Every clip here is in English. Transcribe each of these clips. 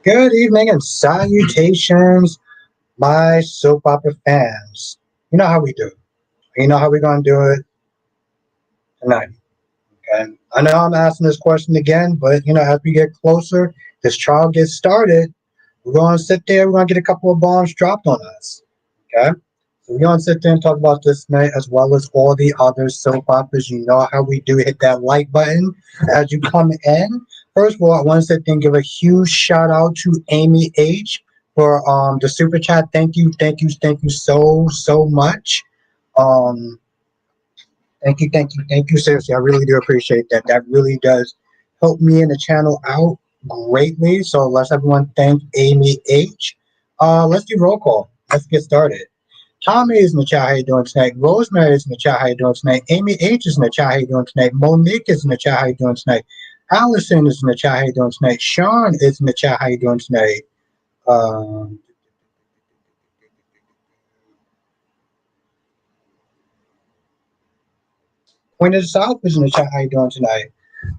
Good evening and salutations, my soap opera fans. You know how we do. You know how we're going to do it tonight. Okay. I know I'm asking this question again, but as we get closer, this trial gets started. We're going to sit there. We're going to get a couple of bombs dropped on us. Okay. So we're going to sit there and talk about this tonight as well as all the other soap operas. You know how we do. Hit that like button as you come in. First of all, I want to sit there and give a huge shout out to Amy H for the super chat. Thank you so much. Um, thank you. Seriously, I really do appreciate that. That really does help me and the channel out greatly. So let's everyone thank Amy H. Let's do roll call. Let's get started. Tommy is in the chat. How you doing tonight? Rosemary is in the chat. How you doing tonight? Amy H is in the chat. How you doing tonight? Monique is in the chat. How you doing tonight? Allison is in the chat. How you doing tonight? Sean is in the chat. How you doing tonight? Um, Queen of the South is in the chat. How you doing tonight?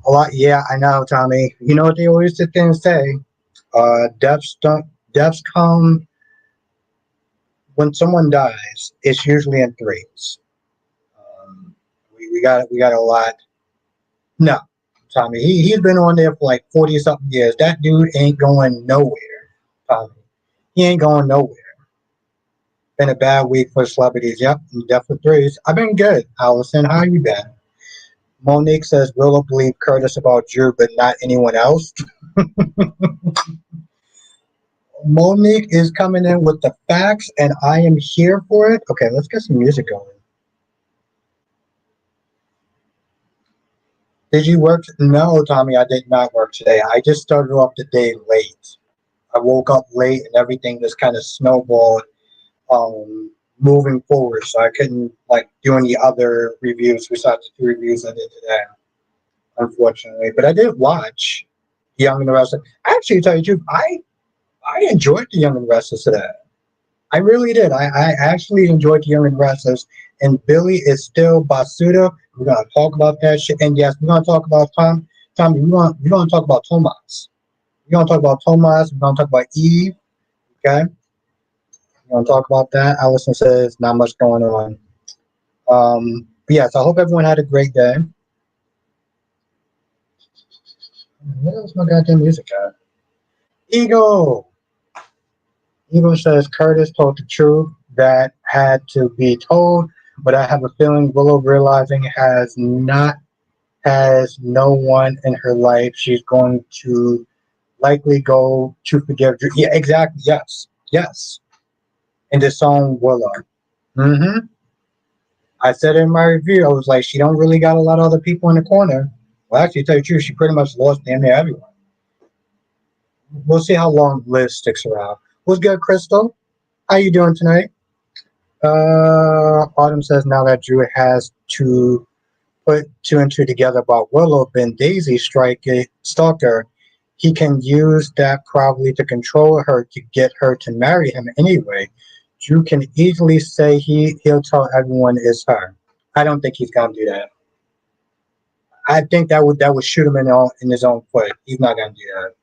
A lot. Yeah, I know, Tommy. You know what they always sit there and say? Deaths come when someone dies. It's usually in threes. We got a lot. No, Tommy. He's been on there for like 40 something years. That dude ain't going nowhere, Tommy. He ain't going nowhere. Been a bad week for celebrities. Yep, death for threes. I've been good, Allison. How you been? Monique says Willow believe Curtis about Drew, but not anyone else. Monique is coming in with the facts, and I am here for it. Okay, let's get some music going. Did you work? No, Tommy, I did not work today. I just started off the day late. I woke up late, and everything just kind of snowballed moving forward, so I couldn't do any other reviews besides the two reviews I did today, unfortunately. But I did watch Young and the Restless. Actually, to tell you the truth, I enjoyed the Young and the Restless today. I really did. I actually enjoyed the Young and the Restless. And Billy is still Basuda. We're gonna talk about that shit. And yes, we're gonna talk about Tommy. We're gonna talk about Tomas. We're gonna talk about Tomas. We're gonna talk about Eve. Okay. We're gonna talk about that. Allison says not much going on. But yes, I hope everyone had a great day. Where's my goddamn music at? Ego. Ego says Curtis told the truth that had to be told, but I have a feeling Willow realizing has no one in her life. She's going to likely go to forgive. Yeah, exactly. Yes. In the song Willow. Mm-hmm. I said in my review, I was like, she don't really got a lot of other people in the corner. Well, actually, to tell you the truth, she pretty much lost damn near everyone. We'll see how long Liz sticks around. What's good, Crystal? How you doing tonight? Autumn says now that Drew has to put two and two together about Willow being Daisy stalker, he can use that probably to control her to get her to marry him anyway. Drew can easily say he'll tell everyone it's her. I don't think he's gonna do that. I think that would shoot him in his own foot. He's not gonna do that.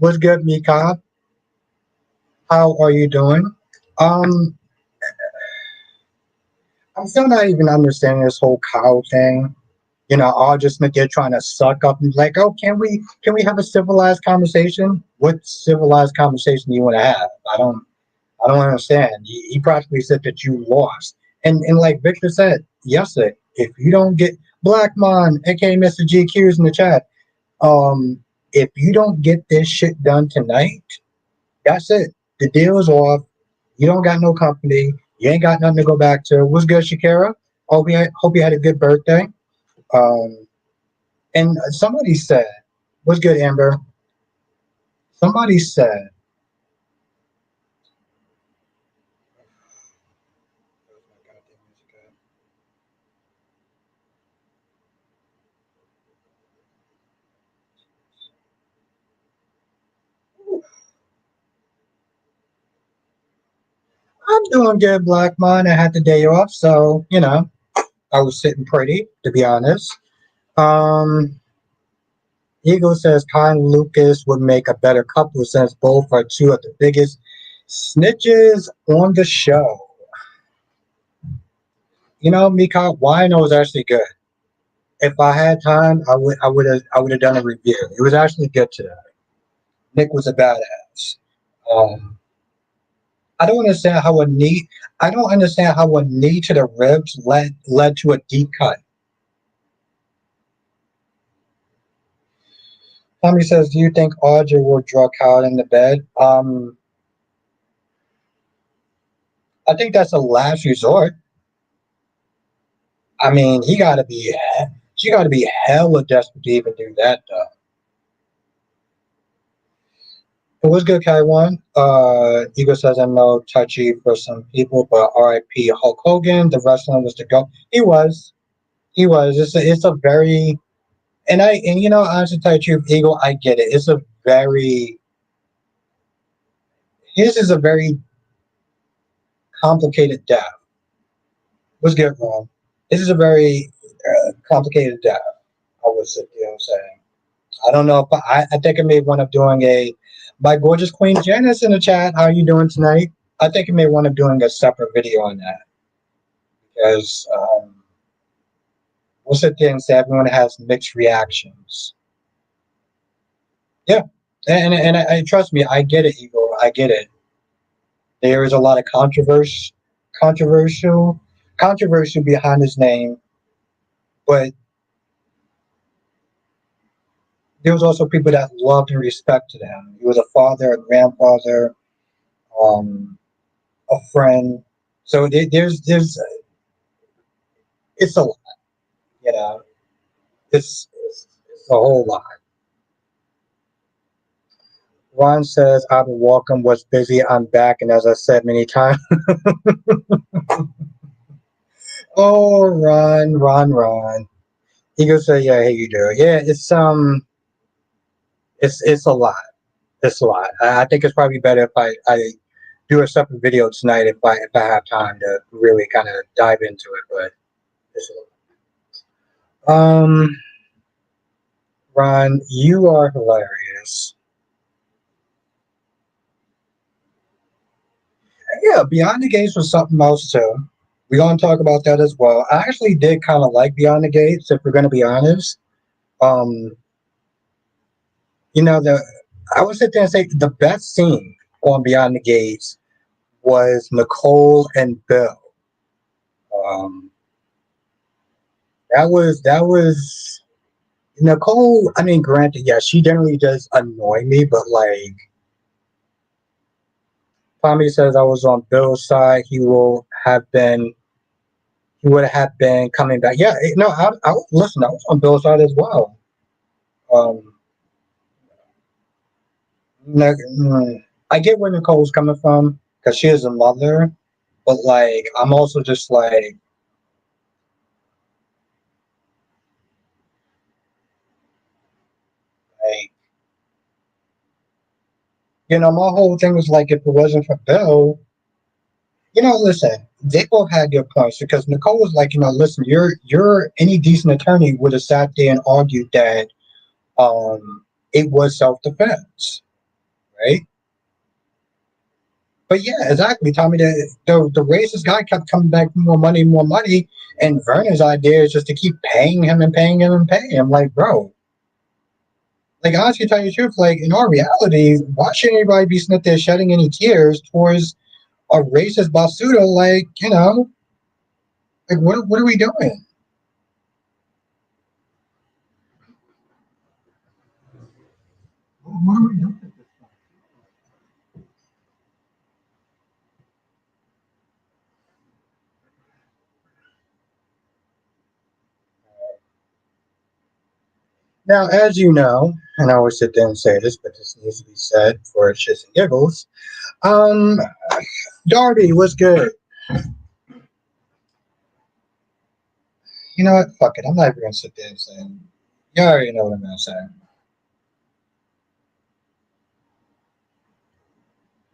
What's good, Mika? How are you doing? Um, I'm still not even understanding this whole cow thing. All just they're trying to suck up and like, oh, can we have a civilized conversation? What civilized conversation do you want to have? I don't understand. He practically said that you lost. And like Victor said yesterday, if you don't get Blackmon, aka Mr. GQ's in the chat, if you don't get this shit done tonight, that's it. The deal is off. You don't got no company. You ain't got nothing to go back to. What's good, Shakira? Hope you had a good birthday. And somebody said, what's good, Amber? Somebody said, I'm doing good, Blackmon. I had the day off, so, I was sitting pretty, to be honest. Um, Eagle says Kai and Lucas would make a better couple since both are two of the biggest snitches on the show. You know, Mika, Wino was actually good. If I had time, I would have done a review. It was actually good today. Nick was a badass. Um, I don't understand how a knee. I don't understand how a knee to the ribs led to a deep cut. Tommy says, "Do you think Audrey will draw Kyle in the bed?" I think that's a last resort. I mean, she got to be hella desperate to even do that, though. It was good, Kaiwan. Ego says, "I know touchy for some people, but R.I.P. Hulk Hogan. The wrestling was the go. He was. He was. It's a very and you know, honestly, tell you the truth, Eagle, I get it. It's a very his is a very complicated death. What's good, Ron? This is a very complicated death. I would say, you know what I'm saying. I don't know if I think I may want up doing a my gorgeous Queen Janice in the chat. How are you doing tonight? I think I may want up doing a separate video on that because we'll sit there and say everyone has mixed reactions. Yeah, and trust me, I get it, Eagle. I get it. There is a lot of controversial, controversy behind his name, but there was also people that loved and respected him. He was a father, a grandfather, um, a friend. So there's it's a lot, you know. It's a whole lot. Ron says, "I've been walking. Was busy. I'm back, and as I said many times, oh, Ron. He goes, say, yeah, hey, you do. Yeah, it's a lot. It's a lot. I think it's probably better if I do a separate video tonight if I have time to really kind of dive into it. But it's a lot. Ron, you are hilarious. Yeah, Beyond the Gates was something else too. We're gonna talk about that as well. I actually did kind of like Beyond the Gates, if we're gonna be honest. Um, you know, the I would sit there and say the best scene on Beyond the Gates was Nicole and Bill. Um, that was Nicole. I mean, granted, yeah, she generally does annoy me, but like Tommy says, I was on Bill's side. He would have been coming back. Yeah, no, listen. I was on Bill's side as well. Um, I get where Nicole's coming from because she is a mother, but like I'm also just like my whole thing was like if it wasn't for Bill, listen, they both had their points because Nicole was like, listen, you're any decent attorney would have sat there and argued that it was self defense, right? But yeah, exactly, Tommy. The racist guy kept coming back for more money, and Verner's idea is just to keep paying him and paying him and paying him. Like, bro, like honestly, tell you the truth, like in our reality, why should anybody be sitting there shedding any tears towards a racist basuda? Like, like what are we doing? What are we doing? Now, as you know, and I always sit there and say this, but this needs to be said for shits and giggles. Um, Darby, what's good? You know what? Fuck it. I'm not even gonna sit there and say. You already know what I'm gonna say.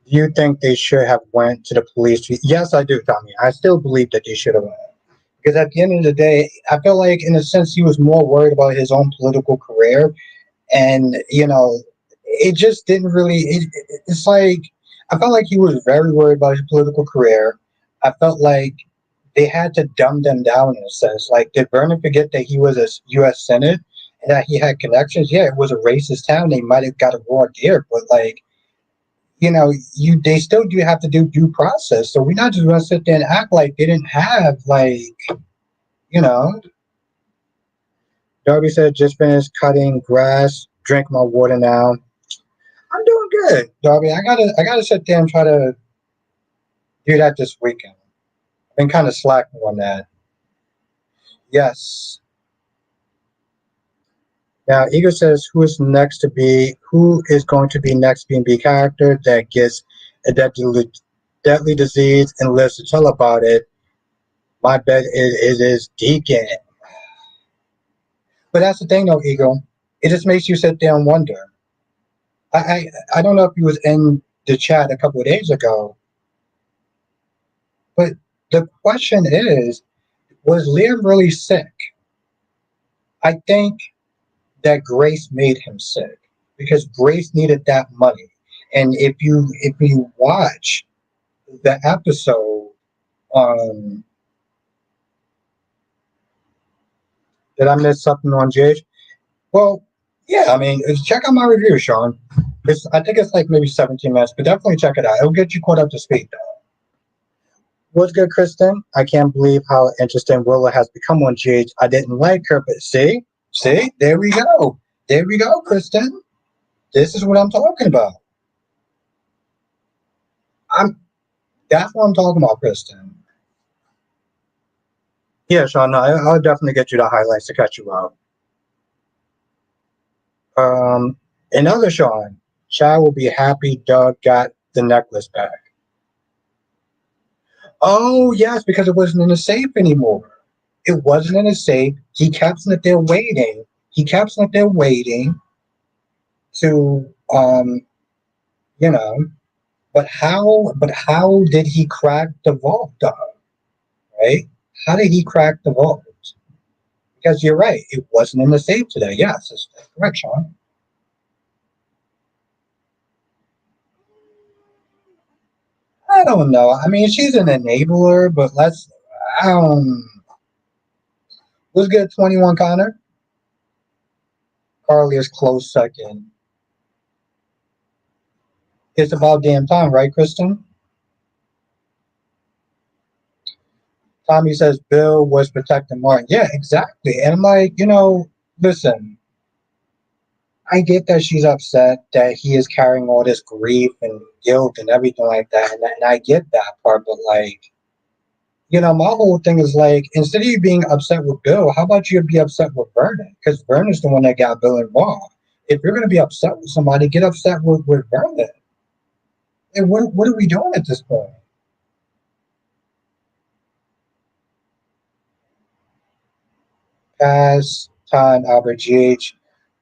Do you think they should have went to the police? Yes, I do, Tommy. I still believe that they should have went because at the end of the day, I feel like in a sense he was more worried about his own political career, And it just didn't really. It's like I felt like he was very worried about his political career. I felt like they had to dumb them down in a sense. Like, did Vernon forget that he was a U.S. Senate and that he had connections? Yeah, it was a racist town. They might have got a raw deal, but like, they still do have to do due process. So we're not just gonna sit there and act like they didn't have like, you know. Darby said, just finished cutting grass. Drink my water now. I'm doing good, Darby. I gotta sit there and try to do that this weekend. I've been kind of slacking on that. Yes. Now, Ego says, who is going to be next B&B character that gets a deadly disease and lives to tell about it? My bet it is Deacon. But that's the thing, though, Ego. It just makes you sit there and wonder. I don't know if you was in the chat a couple of days ago, but the question is, was Liam really sick? I think that Grace made him sick because Grace needed that money. And if you watch the episode, um, did I miss something on JH? Well, yeah, I mean, check out my review, Sean. I think it's like maybe 17 minutes, but definitely check it out. It'll get you caught up to speed, though. What's good, Kristen? I can't believe how interesting Willa has become on GH. I didn't like her, but see, there we go. There we go, Kristen. This is what I'm talking about. I'm That's what I'm talking about, Kristen. Yeah, Sean, no, I'll definitely get you the highlights to catch you out. Um, Another Sean, Chad will be happy Doug got the necklace back. Oh, yes, because it wasn't in the safe anymore. It wasn't in a safe. He kept it there waiting. He kept it there waiting to you know, but how did he crack the vault though? Right? How did he crack the vault? Because you're right, it wasn't in the safe today. Yes, that's correct, Sean. I don't know. I mean, she's an enabler, but um what's good, 21 Connor? Carly is close second. It's about damn time, right, Kristen? Tommy says Bill was protecting Martin. Yeah, exactly. And I'm like, listen, I get that she's upset that he is carrying all this grief and guilt and everything like that. And I get that part. But, like, my whole thing is like, instead of you being upset with Bill, how about you be upset with Vernon? Because Vernon's the one that got Bill involved. If you're going to be upset with somebody, get upset with Vernon. And what are we doing at this point? Pass time, Albert GH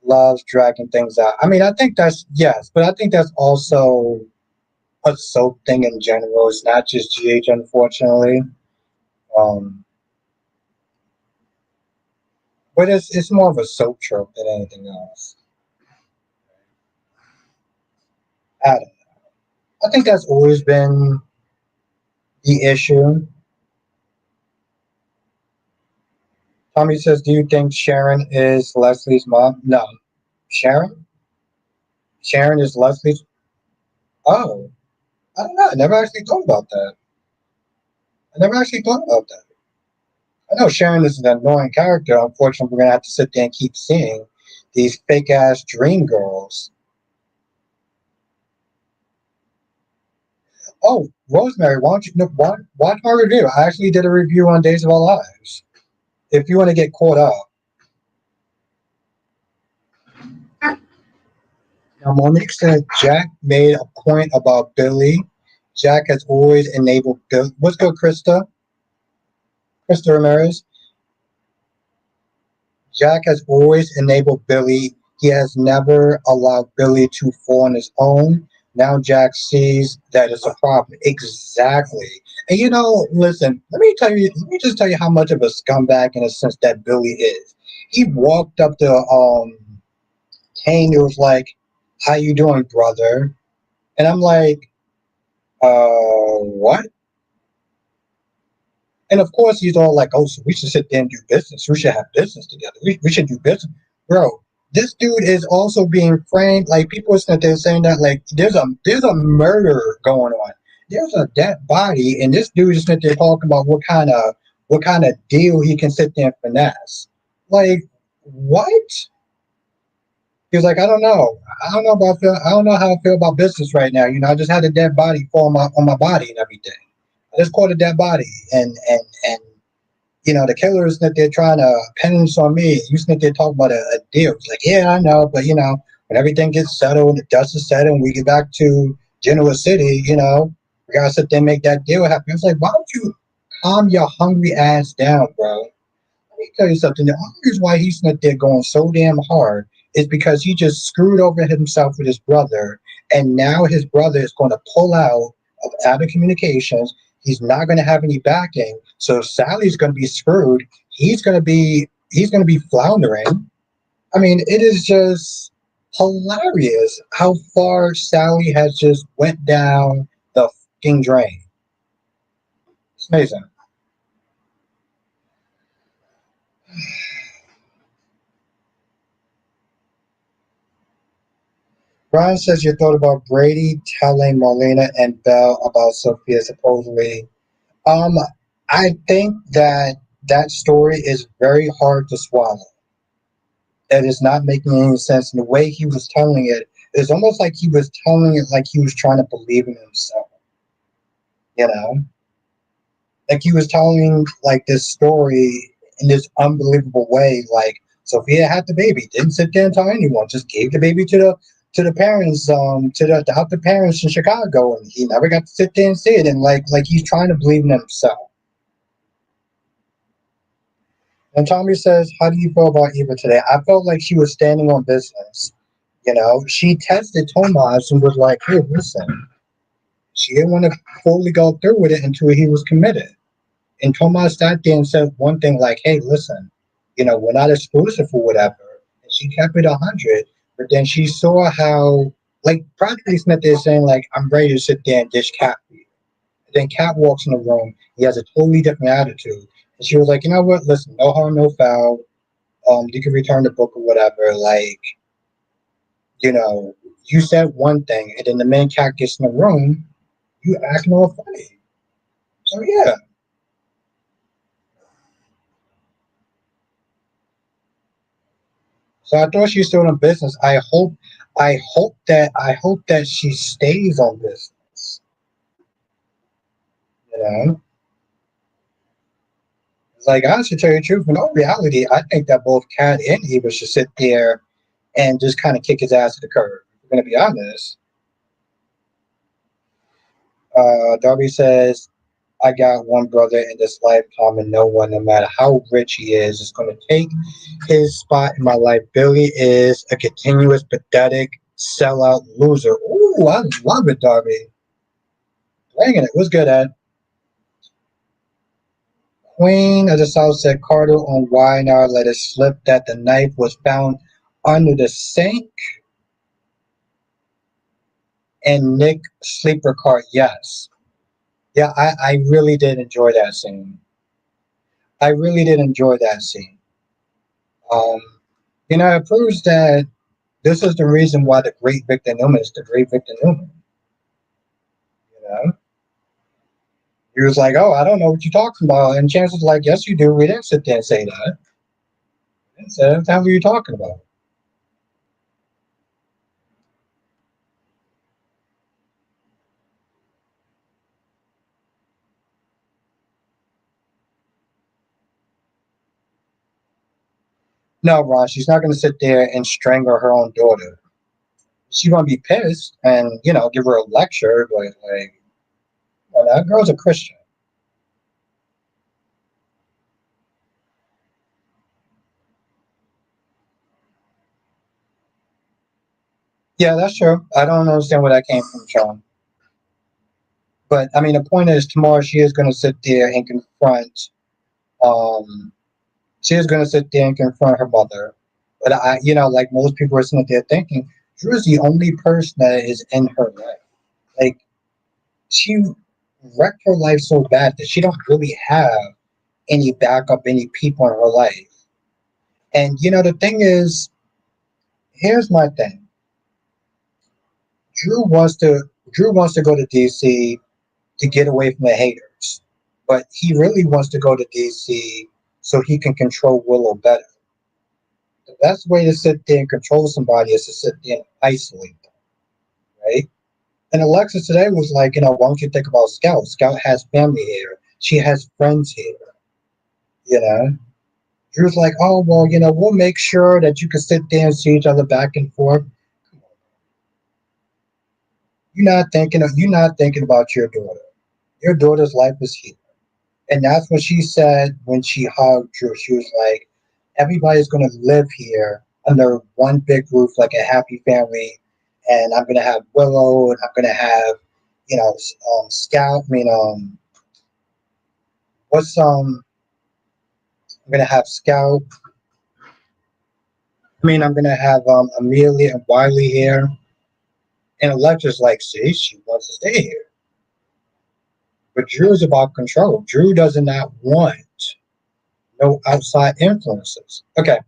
loves dragging things out. I mean, I think that's, yes, but I think that's also a soap thing in general. It's not just GH, unfortunately. Um, but it's more of a soap trope than anything else. I don't know. I think that's always been the issue. Tommy says, "Do you think Sharon is Leslie's mom?" No, Sharon. Sharon is Leslie's. Oh, I don't know. I never actually thought about that. I never actually thought about that. I know Sharon is an annoying character. Unfortunately, we're gonna have to sit there and keep seeing these fake ass dream girls. Oh, Rosemary, why don't you watch my review? I actually did a review on Days of Our Lives. If you want to get caught up. Now, Monique said Jack made a point about Billy. Jack has always enabled Bill. What's good, Krista? Krista Ramirez. Jack has always enabled Billy. He has never allowed Billy to fall on his own. Now Jack sees that it's a problem. Exactly. And listen, let me just tell you how much of a scumbag in a sense that Billy is. He walked up to came, it was like, "How you doing, brother?" And I'm like, what?" And of course, he's all like, "Oh, so we should sit there and do business. We should have business together. We should do business." Bro, this dude is also being framed. Like, people are sitting there saying that, like, there's a murder going on. There's a dead body, and this dude is sitting there talking about what kind of deal he can sit there and finesse. Like, what? He was like, "I don't know. I don't know how I feel about business right now. I just had a dead body fall on my body and everything. I just caught a dead body, and the killers that they're trying to pin this on me. You think they're talking about a deal. It's like, yeah, I know, but when everything gets settled and the dust is settled and we get back to Genoa City, we gotta sit there and make that deal happen." It's like, why don't you calm your hungry ass down, bro? Let me tell you something. The only reason why he's not there going so damn hard is because he just screwed over himself with his brother, and now his brother is going to pull out of communications. He's not going to have any backing, so Sally's going to be screwed. He's going to be floundering. I mean, it is just hilarious how far Sally has just went down the fucking drain. It's amazing. Brian says you thought about Brady telling Marlena and Belle about Sophia supposedly. Um, I think that story is very hard to swallow. It is not making any sense. And the way he was telling it is almost like he was telling it like he was trying to believe in himself. You know, like he was telling like this story in this unbelievable way. Like, Sophia had the baby, didn't sit there and tell anyone, just gave the baby to the parents, to the adopted parents in Chicago, and he never got to sit there and see it. And like he's trying to believe in himself. And Tommy says, "How do you feel about Eva today?" I felt like she was standing on business. She tested Tomas and was like, "Hey, listen." She didn't want to fully go through with it until he was committed. And Tomas sat there and said one thing like, "Hey, listen, we're not exclusive or whatever." And she kept it 100. But then she saw how, like, practically Smith is saying, like, "I'm ready to sit there and dish cat for you." And then Cat walks in the room. He has a totally different attitude. And she was like, "You know what? Listen, no harm, no foul. You can return the book or whatever. Like, you said one thing, and then the main cat gets in the room, you acting all funny." So yeah. So I thought she's still in business. I hope that she stays on business. You know, it's like, I should tell you the truth. In all reality, I think that both Cat and Eva should sit there and just kind of kick his ass to the curb. If we're gonna be honest. Darby says, "I got one brother in this lifetime, and no one, no matter how rich he is going to take his spot in my life. Billy is a continuous, pathetic, sellout loser." Ooh, I love it, Darby. Bringing it. What's good, Ed? Queen of the South said Carter on Wynar let it slip that the knife was found under the sink and Nick sleeper cart. Yes. Yeah, I really did enjoy that scene. I really did enjoy that scene. Um, it proves that this is the reason why the great Victor Newman is the great Victor Newman. You know, he was like, "Oh, I don't know what you're talking about," and Chance was like, "Yes, you do. We didn't sit there and say that. We didn't say that. What the hell are you talking about?" No, Ron, she's not going to sit there and strangle her own daughter. She's going to be pissed and give her a lecture, but like, well, that girl's a Christian. Yeah, that's true. I don't understand where that came from, Sean. But I mean, the point is, tomorrow she is going to sit there and confront. Um, she is going to sit there and confront her mother. But like most people are sitting there thinking, Drew is the only person that is in her life. Like she wrecked her life so bad that she don't really have any backup, any people in her life. And the thing is, here's my thing. Drew wants to Drew wants to go to DC to get away from the haters, but he really wants to go to DC so he can control Willow better. The best way to sit there and control somebody is to sit there and isolate them, right? And Alexis today was like, why don't you think about Scout? Scout has family here. She has friends here. You know, Drew's like, oh well, we'll make sure that you can sit there and see each other back and forth. You're not thinking about your daughter. Your daughter's life is here. And that's what she said when she hugged Drew. She was like, everybody's going to live here under one big roof like a happy family. And I'm going to have Willow and I'm going to have, Scout. What's, I'm going to have Scout. I'm going to have Amelia and Wiley here. And Electra's like, see, she wants to stay here. But Drew's about control. Drew does not want no outside influences. Okay.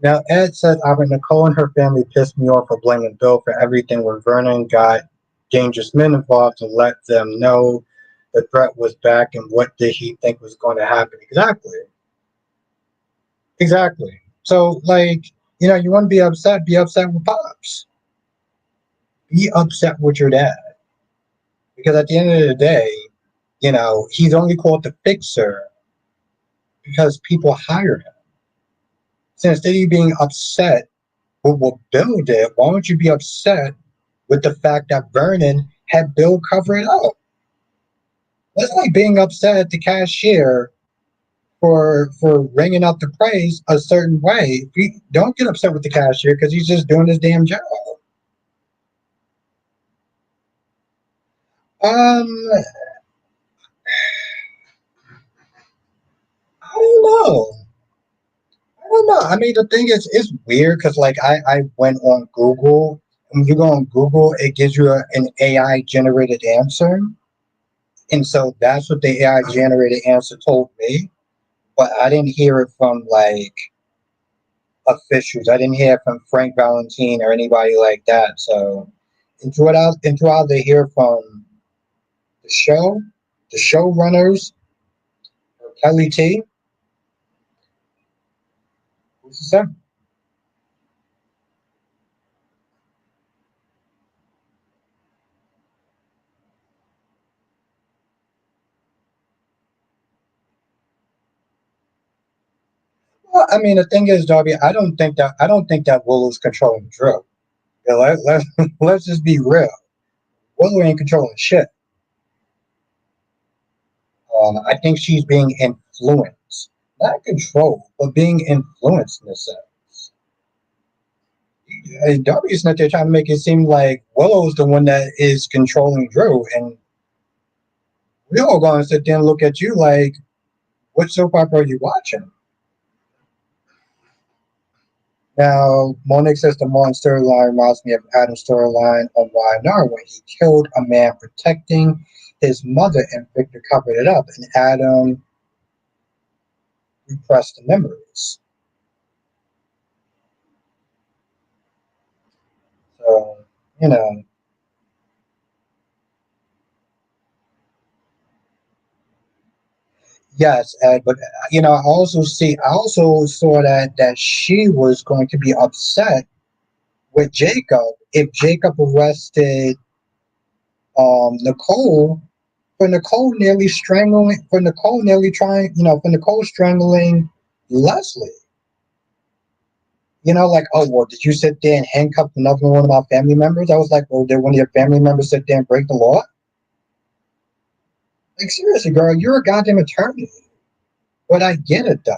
Now, Ed said, Nicole and her family pissed me off for blaming Bill for everything when Vernon got dangerous men involved to let them know the threat was back and what did he think was going to happen. Exactly. Exactly. So, you want to be upset with Pops. Be upset with your dad. Because at the end of the day, he's only called the fixer because people hire him. So instead of you being upset with what Bill did, why don't you be upset with the fact that Vernon had Bill cover it up? That's like being upset at the cashier for ringing up the price a certain way. Don't get upset with the cashier because he's just doing his damn job. Um, I don't know. I don't know. The thing is, it's weird because I went on Google. When you go on Google, it gives you an AI generated answer. And so that's what the AI generated answer told me. But I didn't hear it from officials. I didn't hear it from Frank Valentine or anybody like that. So until they hear from the show, the showrunners, or Kelly T, who's the same? Well, the thing is, Darby, I don't think that Willow's controlling Drew. Yeah, let's just be real. Willow ain't controlling shit. I think she's being influenced, not controlled, but being influenced in a sense. Darby's not there trying to make it seem like Willow's the one that is controlling Drew, and we're all going to sit there and look at you like, what soap opera are you watching? Now, Monique says the Martin storyline reminds me of Adam's storyline on YNR when he killed a man protecting his mother and Victor covered it up, and Adam repressed the memories. So, you know, yes, Ed, but I also saw that she was going to be upset with Jacob if Jacob arrested Nicole for Nicole nearly trying, for Nicole strangling Leslie. Like, oh well, did you sit there and handcuff another one of my family members? I was like, well, did one of your family members sit there and break the law? Like seriously, girl, you're a goddamn attorney. But I get it though.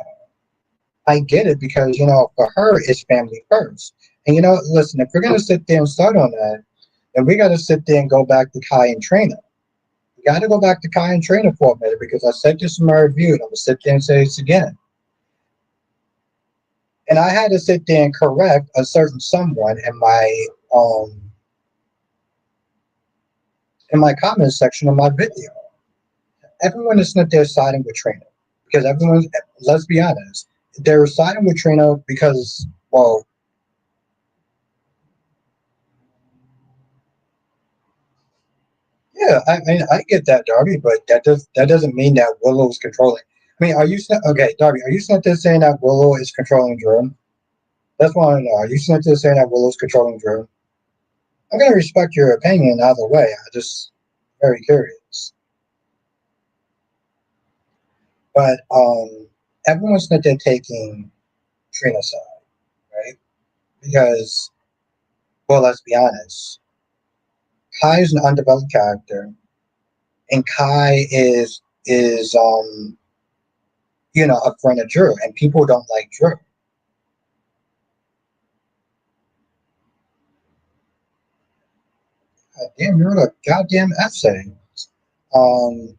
I get it because for her it's family first. And listen, if we're gonna sit there and start on that, then we gotta sit there and go back to Kai and Trina. We gotta go back to Kai and Trina for a minute, because I said this in my review and I'm gonna sit there and say this again. And I had to sit there and correct a certain someone um in my comment section of my video. Everyone is not there siding with Trina because everyone. Let's be honest, they're siding with Trina because, well, yeah, I get that, Darby, but that doesn't mean that Willow is controlling. I mean, okay, Darby? Are you sent there saying that Willow is controlling Drew? That's what I want to know. Are you sent there saying that Willow's controlling Drew? I'm gonna respect your opinion either way. I just very curious. But everyone's not there taking Trina's side, right? Because, well, let's be honest. Kai is an undeveloped character, and Kai is a friend of Drew, and people don't like Drew. God damn, you're a goddamn essay. Um,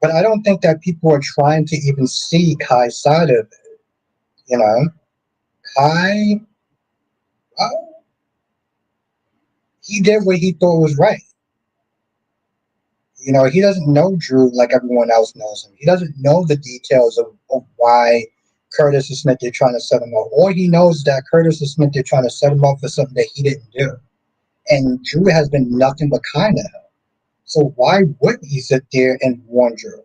but I don't think that people are trying to even see Kai's side of it. You know, Kai, uh, he did what he thought was right. He doesn't know Drew like everyone else knows him. He doesn't know the details of why Curtis and Smith are trying to set him up. All he knows is that Curtis and Smith are trying to set him up for something that he didn't do. And Drew has been nothing but kind to him. So why wouldn't he sit there and warn Drew?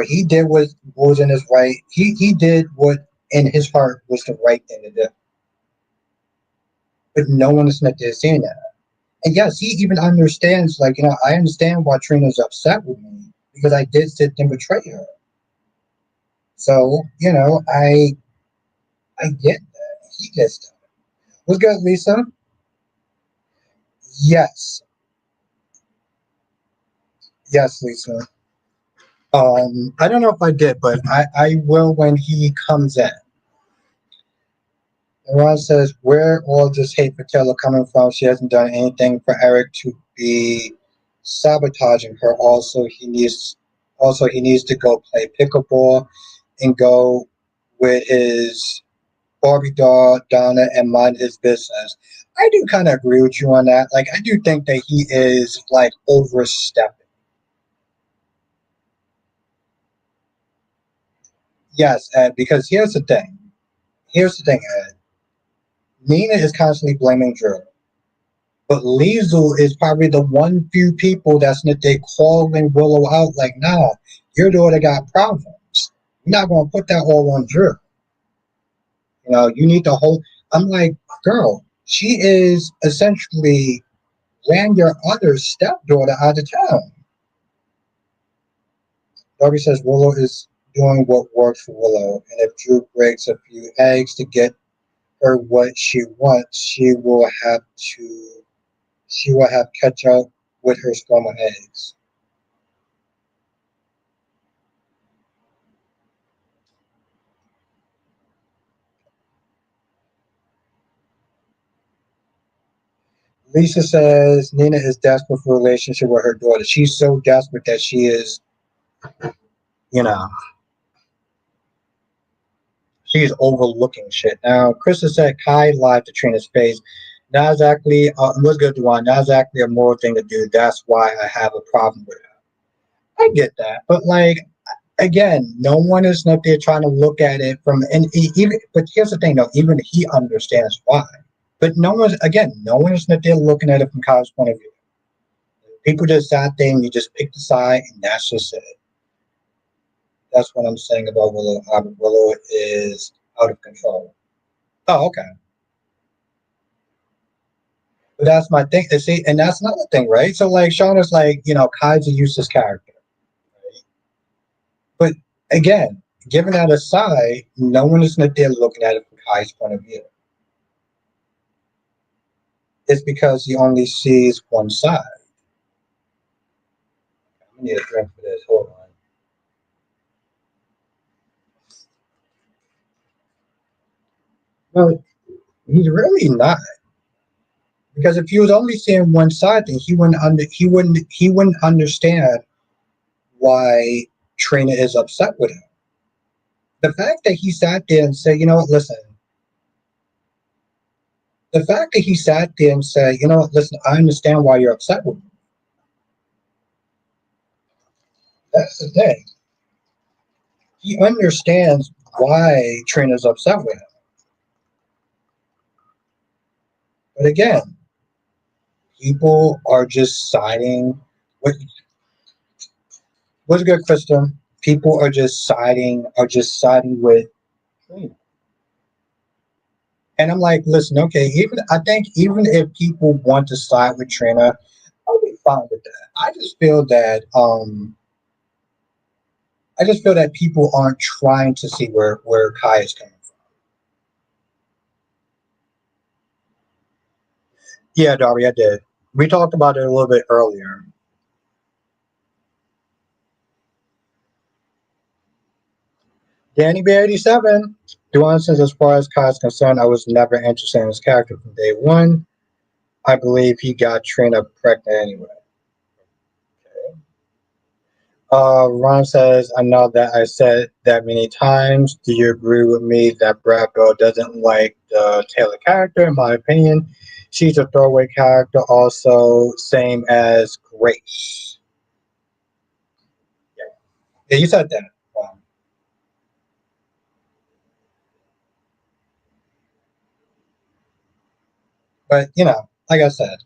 He did what was in his right. He did what in his heart was the right thing to do. But no one is not there saying that. And yes, he even understands, like, I understand why Trina's upset with me because I did sit and betray her. So, I get that. He gets that. What's good, Lisa? Yes. Yes, Lisa. I don't know if I did, but I will when he comes in. And Ron says, where all this hate for Taylor coming from? She hasn't done anything for Eric to be sabotaging her. Also he needs to go play pickleball and go with his Barbie doll Donna and mind his business. I do kind of agree with you on that. Like, I do think that he is like overstepping. Yes, Ed, because Here's the thing, Ed. Nina is constantly blaming Drew. But Liesel is probably the one few people that's not they calling Willow out like, nah, your daughter got problems. You're not gonna put that all on Drew. You need to hold. I'm like, girl, she is essentially ran your other stepdaughter out of town. Darby says Willow is doing what works for Willow, and if Drew breaks a few eggs to get her what she wants, she will have catch up with her scrum of eggs. Lisa says Nina is desperate for a relationship with her daughter. She's so desperate that you know, she's overlooking shit. Now, Krista said Kai lied to Trina's face. Not exactly, what's good, Duan? Not exactly a moral thing to do. That's why I have a problem with it. I get that. But, like, again, no one is up there trying to look at it but here's the thing, though, even he understands why. But no one is up there looking at it from Kai's point of view. People just sat there and you just pick the side, and that's just it. That's what I'm saying about Willow. Willow is out of control. Oh, okay. But that's my thing. See, and that's another thing, right? So, like, Sean is like, Kai's a useless character. Right? But again, given that aside, no one is not there looking at it from Kai's point of view. It's because he only sees one side. I need a drink for this. Hold on. Well, he's really not. Because if he was only seeing one side, then he wouldn't understand why Trina is upset with him. The fact that he sat there and said, you know what, listen, the fact that he sat there and said, you know what, listen, I understand why you're upset with me. That's the thing. He understands why Trina's upset with him. But again, people are just siding with what's good, Krista. People are just siding with Trina. And I'm like, listen, okay, even I think even if people want to side with Trina, I'll be fine with that. I just feel that people aren't trying to see where Kai is coming from. Yeah, Darby, I did. We talked about it a little bit earlier. Danny B 87. To be honest, as far as Kai is concerned, I was never interested in his character from day one. I believe he got Trina pregnant anyway. Ron says, I know that I said that many times. Do you agree with me that Brad Bill doesn't like the Taylor character? In my opinion, she's a throwaway character, also, same as Grace. Yeah, yeah, you said that. Um, but, like I said,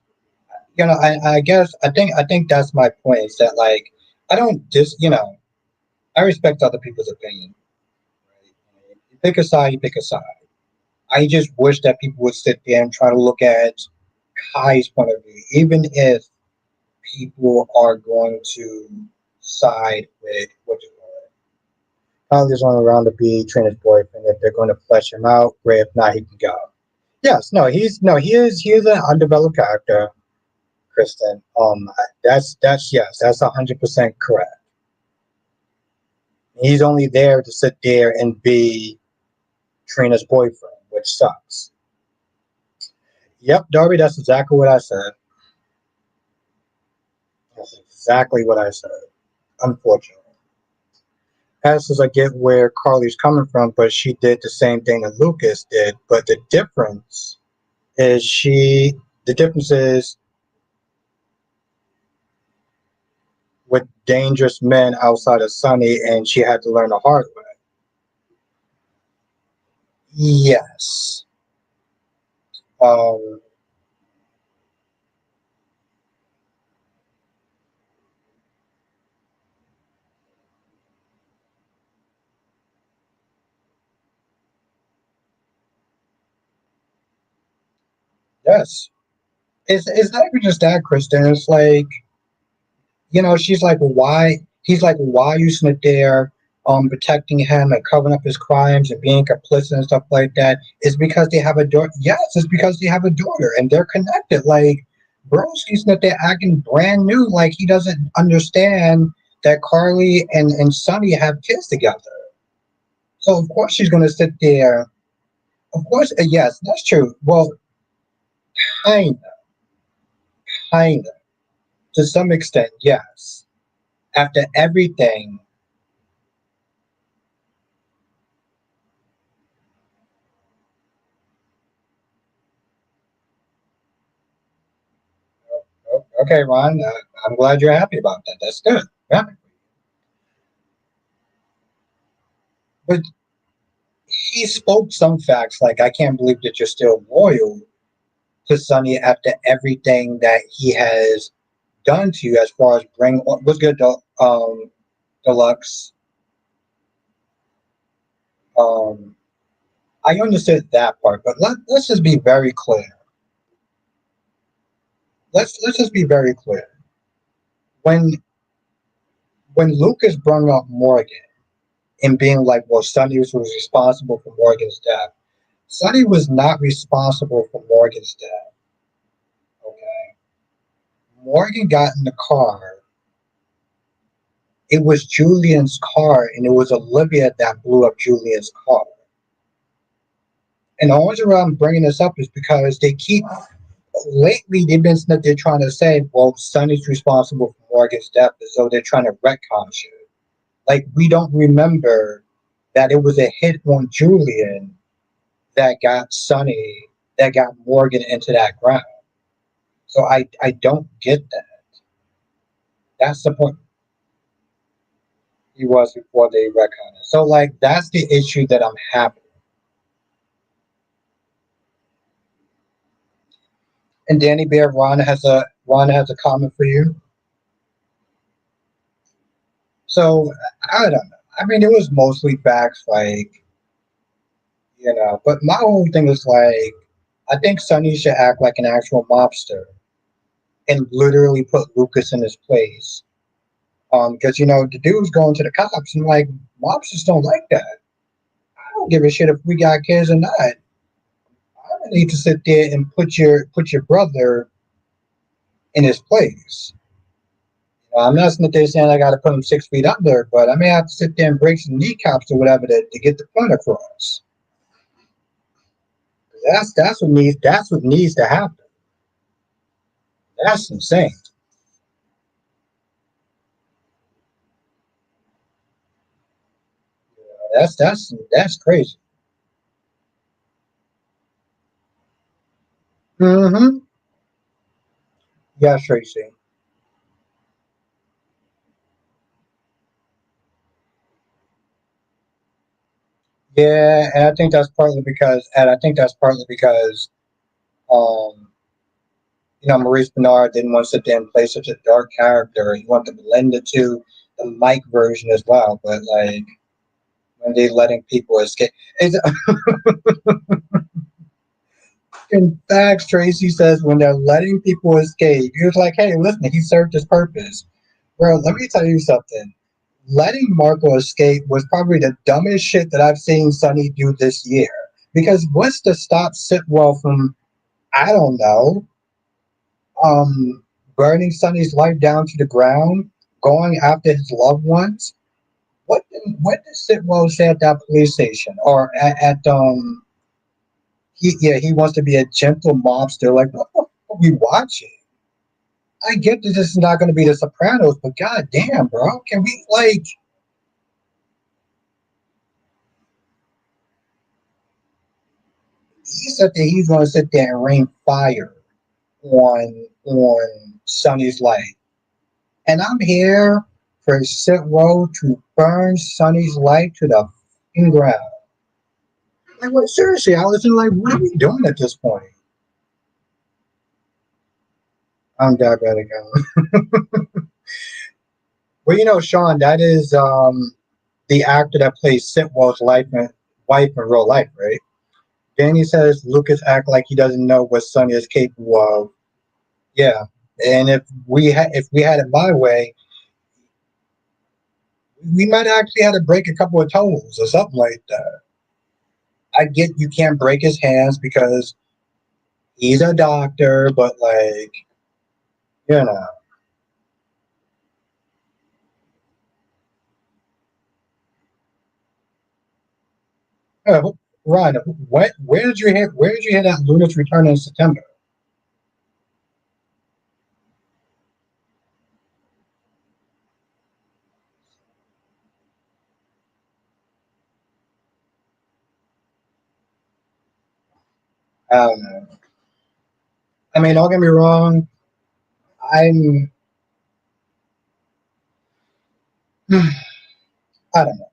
I think that's my point is that, like, I don't I respect other people's opinion. Right? You pick a side, you pick a side. I just wish that people would sit there and try to look at Kai's point of view, even if people are going to side with what you call it. Kyle is on around to be Trina's boyfriend. If they're going to flesh him out, great. If not, he can go. Yes, no, he is an undeveloped character, Kristen. That's yes, that's 100% correct. He's only there to sit there and be Trina's boyfriend, which sucks. Yep, Darby, that's exactly what I said. That's exactly what I said. Unfortunately. As I get where Carly's coming from, but she did the same thing that Lucas did. But the difference is with dangerous men outside of Sunny, and she had to learn the hard way. Yes. Um, yes. It's not even just that, Kristen. It's like, she's like, why? He's like, why are you sitting there, protecting him and covering up his crimes and being complicit and stuff like that? It's because they have a daughter. Yes, it's because they have a daughter and they're connected. Like, Broski's sitting there acting brand new, like he doesn't understand that Carly and Sonny have kids together. So of course she's gonna sit there. Of course, yes, that's true. Well, kinda, kinda, to some extent, yes. After everything. Okay, Ron, I'm glad you're happy about that. That's good. Yeah. But he spoke some facts like, I can't believe that you're still loyal to Sonny after everything that he has done to you as far as bring what's good, Deluxe. Um, I understood that part, but let's just be very clear. Let's just be very clear. When when Lucas brought up Morgan and being like, well, Sonny was responsible for Morgan's death. Sonny was not responsible for Morgan's death. Okay. Morgan got in the car. It was Julian's car, and it was Olivia that blew up Julian's car. And the only reason I'm bringing this up is because they keep lately they've been they're trying to say, well, Sonny's responsible for Morgan's death, as though they're trying to retcon shit. Like we don't remember. that it was a hit on Julian that got Sonny, that got Morgan into that ground. So I don't get that. That's the point. He was before they retconned it. So like that's the issue that I'm having. And Danny Bear, Ron has a comment for you. So I don't know. I mean, it was mostly facts, like But my whole thing is like, I think Sonny should act like an actual mobster and literally put Lucas in his place. Because the dude's going to the cops and like mobsters don't like that. I don't give a shit if we got kids or not. I don't need to sit there and put your brother in his place. I'm not sitting there saying I got to put him 6 feet under, but I may have to sit there and break some kneecaps or whatever to get the point across. That's what needs to happen. That's insane. That's crazy. Mm-hmm. Yeah, Tracy. Yeah, and I think that's partly because um Maurice Bernard didn't want to sit there and play such a dark character. He wanted to blend it to the Mike version as well. But like when they letting people escape, it's, in fact, Tracy says when they're letting people escape, he was like, "Hey, listen, he served his purpose, bro." Let me tell you something. Letting Marco escape was probably the dumbest shit that I've seen Sonny do this year. Because what's to stop Sitwell from, I don't know, burning Sonny's life down to the ground, going after his loved ones? What did Sitwell say at that police station or at he wants to be a gentle mobster. Like what the fuck are we watching? I get that this is not going to be The Sopranos, but god damn, bro, can we like? He said that he's going to sit there and rain fire on Sonny's life, and I'm here for Sitwell to burn Sonny's life to the fucking ground. Like what? Seriously, Allison. Like what are we doing at this point? I'm diabetic. Well, Sean, that is the actor that plays Sitwell's wife in real life, right? Danny says Lucas act like he doesn't know what Sonny is capable of. Yeah, and if we had it my way, we might actually have to break a couple of toes or something like that. I get you can't break his hands because he's a doctor, but like you know, uh, Ron, where did you hear that Luna's return in September? I don't know. I mean, don't get me wrong. I'm I don't know.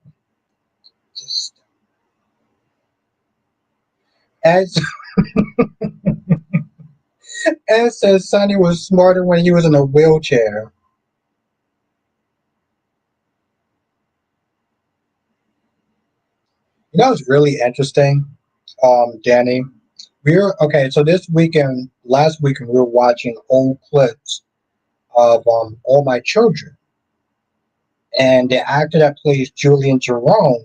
Just as Ed says Sonny was smarter when he was in a wheelchair. It's really interesting, Danny. We're okay. So this weekend, last weekend, we were watching old clips of All My Children, and the actor that plays Julian Jerome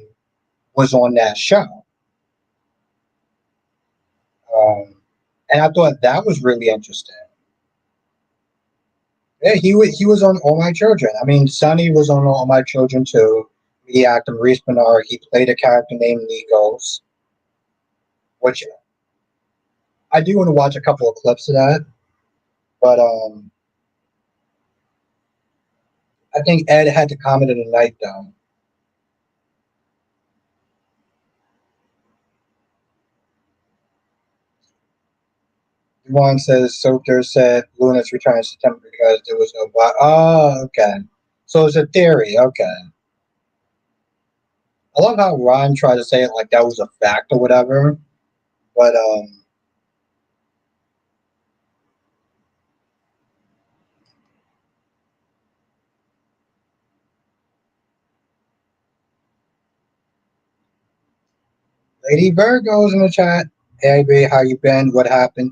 was on that show, um, and I thought that was really interesting. Yeah, he was on All My Children. I mean, Sonny was on All My Children too. He acted Maurice Bernard. He played a character named Legos, which I do want to watch a couple of clips of that. But I think Ed had to comment of the night though. One says Soter said Luna's return in September because there was no black. Oh, okay. So it's a theory. Okay. I love how Ron tried to say it like that was a fact or whatever. But Lady Virgo's in the chat. Hey, babe, how you been? What happened?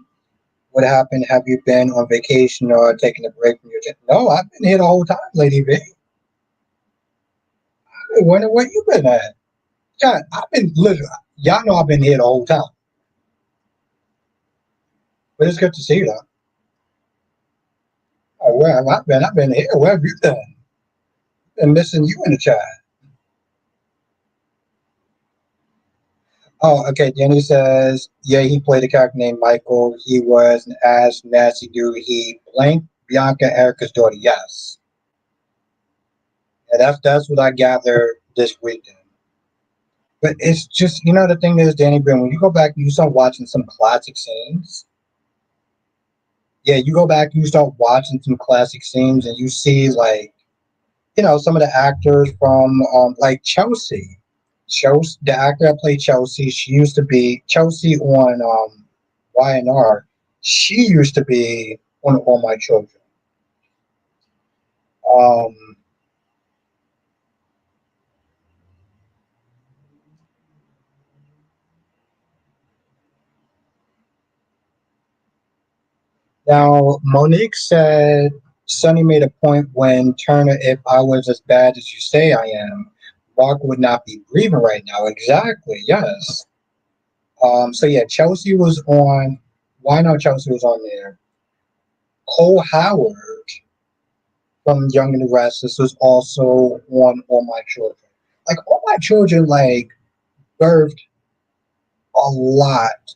What happened? Have you been on vacation or taking a break from your job? No, I've been here the whole time, Lady V. I've been wondering where you been at. God, I've been literally. Y'all know I've been here the whole time. But it's good to see you though. Oh, where have I been? I've been here. Where have you been? Been missing you in the chat. Oh, okay. Danny says, yeah, he played a character named Michael. He was an ass nasty dude. He blanked Bianca Erica's daughter. Yes. Yeah, that's what I gathered this weekend. But it's just the thing is, Danny Brown, when you go back and you start watching some classic scenes, yeah, you go back and you start watching some classic scenes and you see like, some of the actors from like Chelsea. Chelsea, the actor that played Chelsea, she used to be Chelsea on YNR. She used to be on All My Children. Um, Now, Monique said, Sonny made a point when Turner, if I was as bad as you say I am, Mark would not be breathing right now. Exactly, yes. So yeah, Chelsea was on. Why not Chelsea was on there? Cole Howard from Young and the Restless was also on All My Children. Like All My Children, like birthed a lot.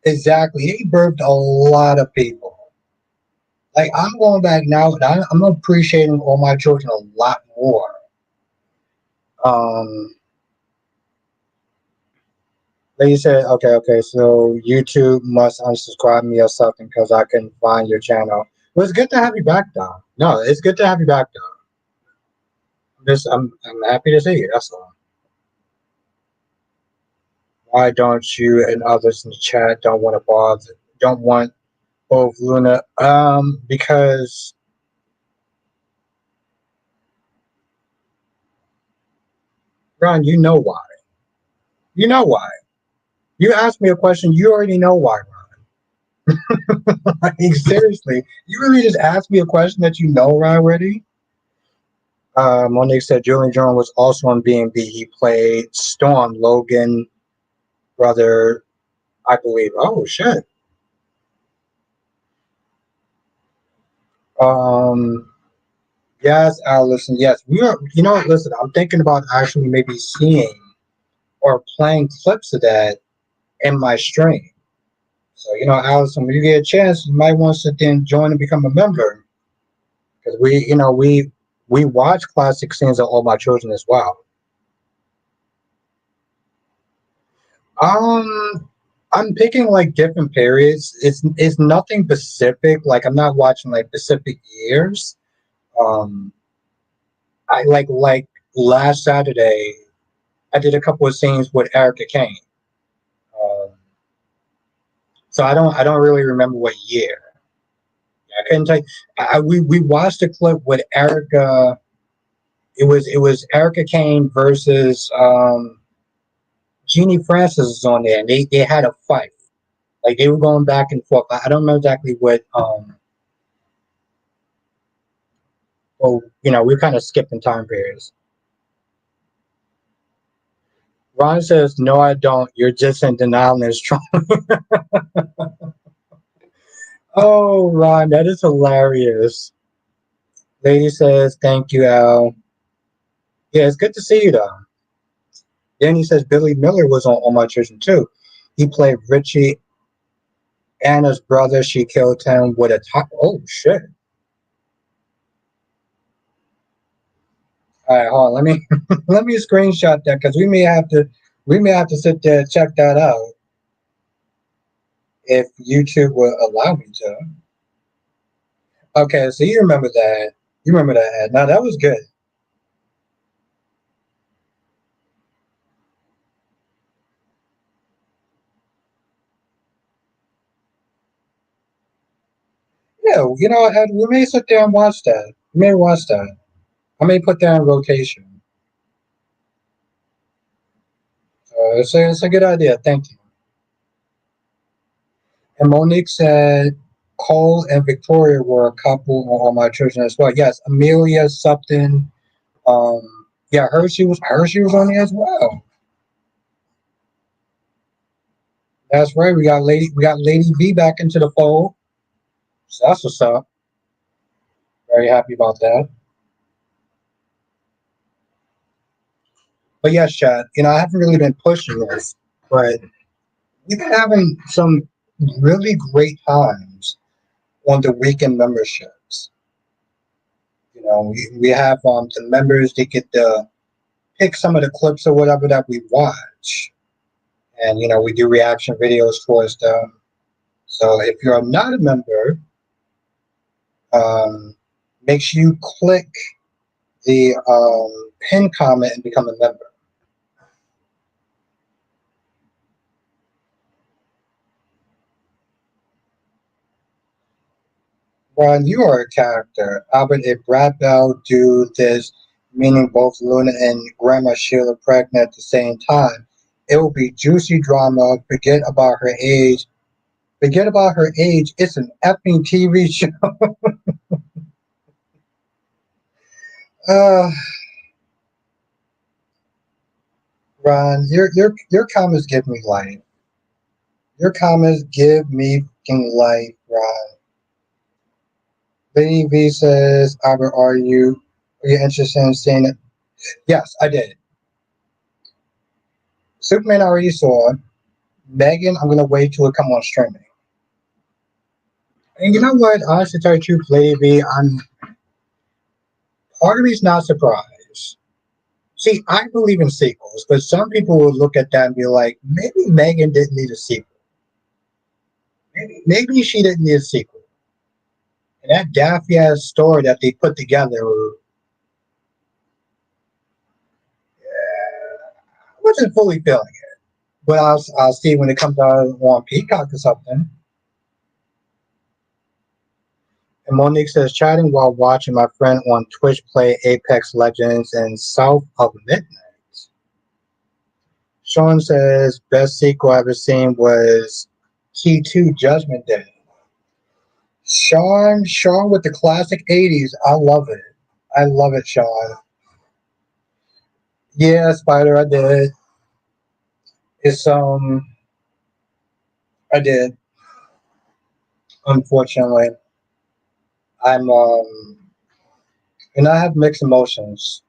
Exactly, he birthed a lot of people. Like I'm going back now, and I'm appreciating All My Children a lot more. Um, they said, okay, so YouTube must unsubscribe me or something because I couldn't find your channel. Well, it's good to have you back, though. No, it's good to have you back, though. I'm happy to see you. That's all. Why don't you and others in the chat don't want to bother? Don't want both Luna? Because Ron, you know why. You know why. You asked me a question. You already know why, Ron. Like seriously, you really just asked me a question that you know already. Monique said Julian Jones was also on B&B. He played Storm Logan brother, I believe. Oh shit. Um, yes, Allison. Yes, we are. Listen, I'm thinking about actually maybe seeing or playing clips of that in my stream. So Allison, when you get a chance, you might want to sit there and join and become a member because we watch classic scenes of All My Children as well. Um, I'm picking like different periods. It's nothing specific. Like I'm not watching like specific years. Um, I like last Saturday, I did a couple of scenes with Erica Kane. Um, so I don't really remember what year. I couldn't tell you. We watched a clip with Erica. It was Erica Kane versus Jeannie Francis was on there, and they had a fight. Like they were going back and forth. I don't know exactly what. Well, we're kind of skipping time periods. Ron says, "No, I don't. You're just in denial and strong." Oh, Ron, that is hilarious. Lady says, "Thank you, Al." Yeah, it's good to see you, though. Then he says Billy Miller was on All My Children too. He played Richie, Anna's brother. She killed him with a top. Oh shit! All right, hold on. Let me let me screenshot that because we may have to sit there and check that out. if YouTube would allow me to. Okay, so you remember that. You remember that ad. Now that was good. Yeah, you know, Ed, we may sit there and watch that. We may watch that. I may put that in rotation. It's a good idea. Thank you. And Monique said Cole and Victoria were a couple on All My Children as well. Yes, Amelia Supton. Yeah, Hershey was on there as well. That's right. We got Lady V back into the fold. So that's what's up. Very happy about that. But yes, Chad, you know, I haven't really been pushing this, but we've been having some really great times on the weekend memberships. You know, we have the members they get to pick some of the clips or whatever that we watch. And you know, we do reaction videos towards them. So if you're not a member, um, make sure you click the pin comment and become a member. Ron, you are a character. Albert, if Brad Bell do this, meaning both Luna and Grandma Sheila pregnant at the same time, it will be juicy drama. Forget about her age. Forget about her age. It's an effing TV show. Uh, Ron, your comments give me life. Your comments give me fucking life, Ron. Lady V says, Albert, are you interested in seeing it? Yes, I did. Superman I already saw. Megan, I'm gonna wait till it come on streaming. And you know what? Honestly, to tell you the truth, Lady V, I'm part of me's not surprised. See, I believe in sequels, but some people will look at that and be like, maybe Megan didn't need a sequel. Maybe she didn't need a sequel. And that daffy ass story that they put together, I wasn't fully feeling it. But I'll see when it comes out on Peacock or something. And Monique says, chatting while watching my friend on Twitch play Apex Legends in South of Midnight. Sean says, best sequel I ever seen was T2 Judgment Day. Sean with the classic 80s. I love it. I love it, Sean. Yeah, Spider, I did. It's I did. Unfortunately, I'm and I have mixed emotions.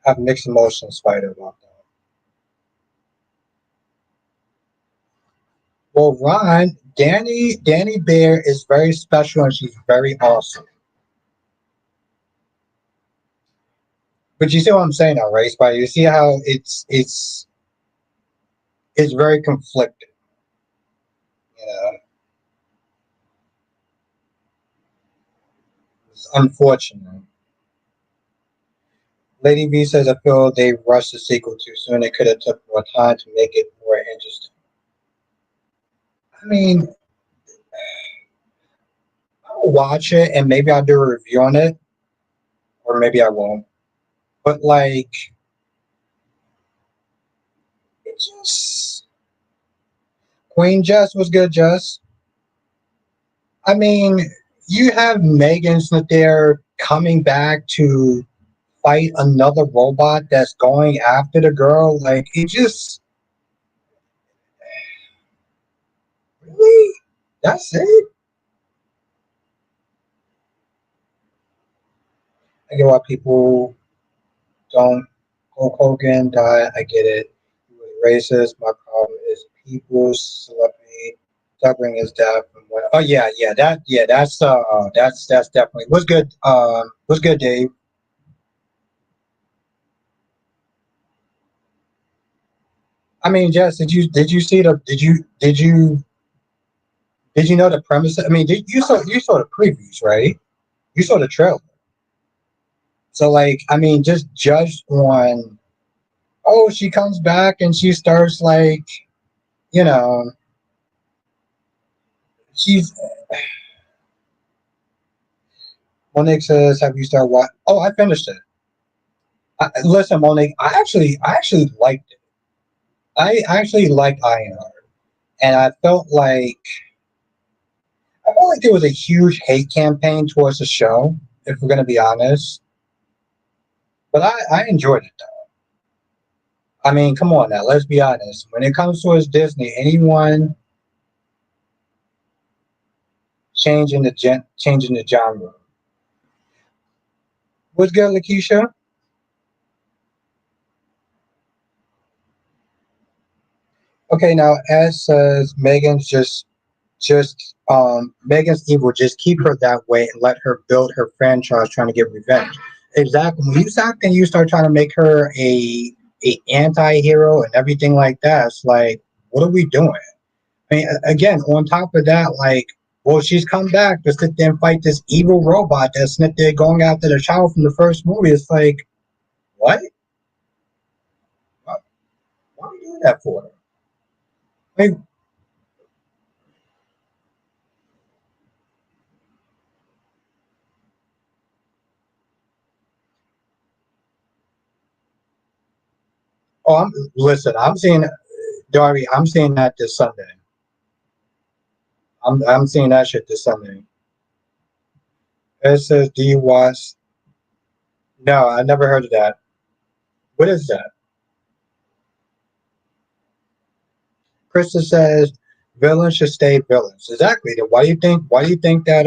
I have mixed emotions, Spider, about that. Well, Ron, Danny Bear is very special and she's very awesome. But you see what I'm saying now, right, Spider? You see how it's very conflicted. You know, it's unfortunate. Lady B says, I feel they rushed the sequel too soon. They could have took more time to make it more interesting. I mean, I'll watch it and maybe I'll do a review on it, or maybe I won't. But like, it just Queen Jess was good, Jess. I mean, you have Megan's that they're coming back to fight another robot that's going after the girl. Like, it just really, that's it. I get why people don't. Hulk Hogan died. I get it. He was racist. My problem is people's celebrity covering his death. And what, oh yeah, that's definitely what's good. What's good, Dave? I mean, Jess, did you see the did you Did you know the premise? I mean, you saw the previews, right? You saw the trailer. So like, I mean, just judged on, oh, she comes back and she starts like, you know, she's Monique says, have you started what? Oh, I finished it. Listen, Monique, I actually liked it. I actually liked Ironheart, and I felt like there was a huge hate campaign towards the show, if we're gonna be honest. But I enjoyed it though. I mean, come on now, let's be honest. When it comes towards Disney, anyone changing the genre. What's good, Lakeisha? Okay, now as says Megan's evil. Just keep her that way and let her build her franchise, trying to get revenge. Exactly. When you start and you start trying to make her a anti-hero and everything like that, it's like, what are we doing? I mean, again, on top of that, like, well, she's come back to sit there and fight this evil robot that's sit there going after the child from the first movie. It's like, what? Why, why are you doing that for? I mean, oh, listen. I'm seeing Darby. I'm seeing that this Sunday. I'm seeing that shit this Sunday. It says, "Do you watch?" No, I never heard of that. What is that? Krista says, "Villains should stay villains." Exactly. Then why do you think? Why do you think that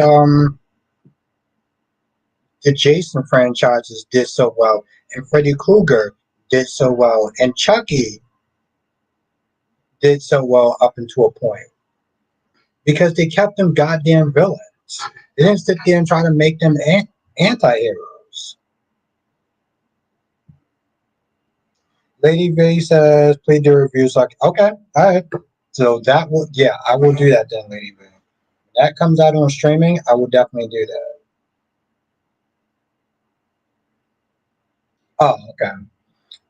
the Jason franchises did so well, and Freddy Krueger did so well, and Chucky did so well up until a point? Because they kept them goddamn villains. They didn't sit there and try to make them anti-heroes. Lady V says, please do reviews. Like, okay, all right. So that will, yeah, I will do that then, Lady V. When that comes out on streaming, I will definitely do that. Oh, okay.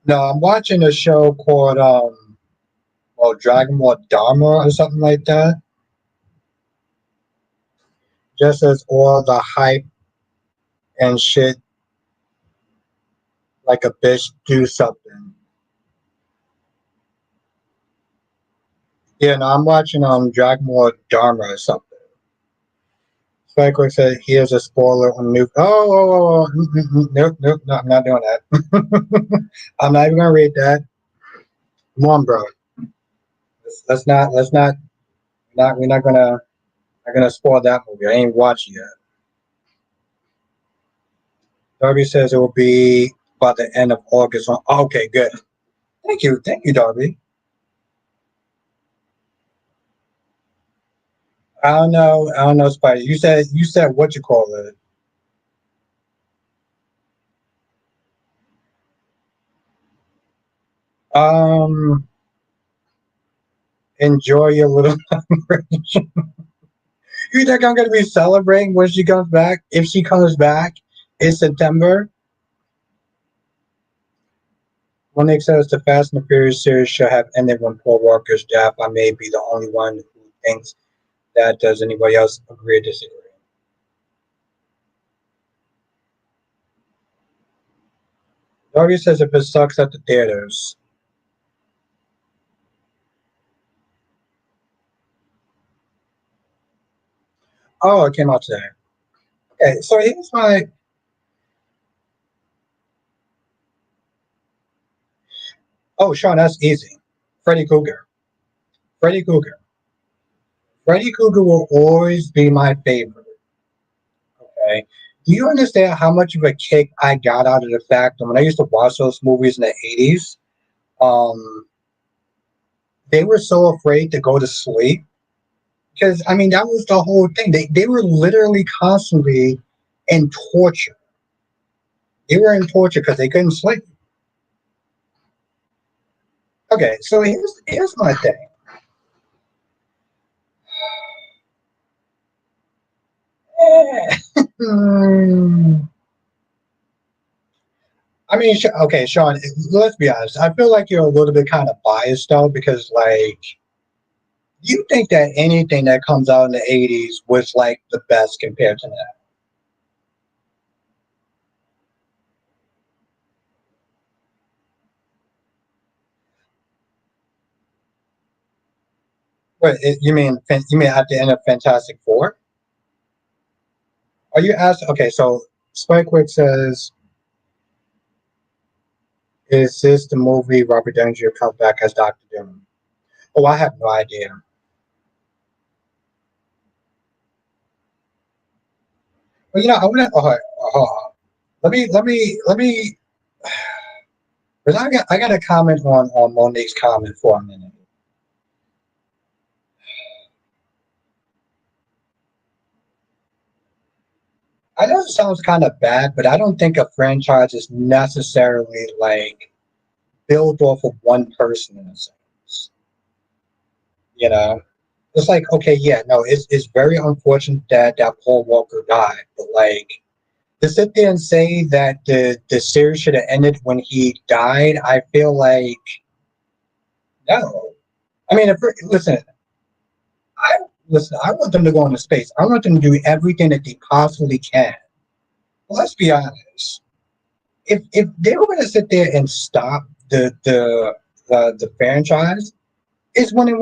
No, I'm watching a show called well, Dragon Ball Dharma or something like that. Just as all the hype and shit, like a bitch, do something. Yeah, no, I'm watching Dragon Ball Dharma or something. Cyclic said, here's a spoiler on new. Nope, nope, no, I'm not doing that. I'm not even gonna read that. Come on, bro. Let's not, we're not gonna spoil that movie. I ain't watched it yet. Darby says it will be by the end of August. Okay, good. Thank you, Darby. I don't know, Spider. You said what you call it. Um, enjoy your little. You think I'm gonna be celebrating when she comes back? If she comes back in September, when it says the Fast and the Furious series should have ended when Paul Walker's death, I may be the only one who thinks that. Does anybody else agree or disagree? Darby says if it sucks at the theaters. Oh, it came out today. Okay, so here's my. Oh, Sean, that's easy. Freddy Krueger. Freddy Krueger. Freddy Krueger will always be my favorite. Okay. Do you understand how much of a kick I got out of the fact that when I used to watch those movies in the 80s, um, they were so afraid to go to sleep? Because, I mean, that was the whole thing. They were literally constantly in torture. They were in torture because they couldn't sleep. Okay, so here's my thing. Hmm. I mean, okay, Sean. Let's be honest. I feel like you're a little bit kind of biased though, because like you think that anything that comes out in the '80s was like the best compared to that. But you mean at the end of Fantastic Four? Are you asking? Okay, so Spikewick says, "Is this the movie Robert Downey Jr. comes back as Doctor Doom?" Oh, I have no idea. But you know, I want to. Let me. Because I got a comment on Monique's comment for a minute. I know it sounds kind of bad, but I don't think a franchise is necessarily like built off of one person in a sense. You know, it's like okay, yeah, no, it's very unfortunate that Paul Walker died, but like to sit there and say that the series should have ended when he died, I feel like no. I mean, if listen, I listen. I want them to go into space. I want them to do everything that they possibly can. Well, let's be honest. If they were going to sit there and stop the franchise, it's when they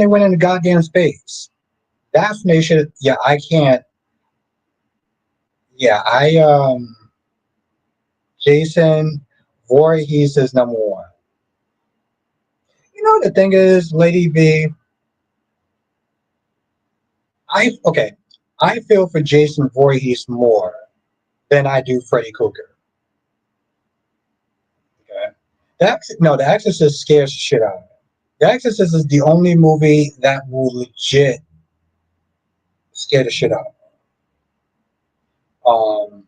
went into goddamn space. That's when they should. Yeah, I can't. Yeah, Jason Voorhees is number one. You know the thing is, Lady B, okay. I feel for Jason Voorhees more than I do Freddy Krueger. Okay, no, The Exorcist scares the shit out of me. The Exorcist is the only movie that will legit scare the shit out of me.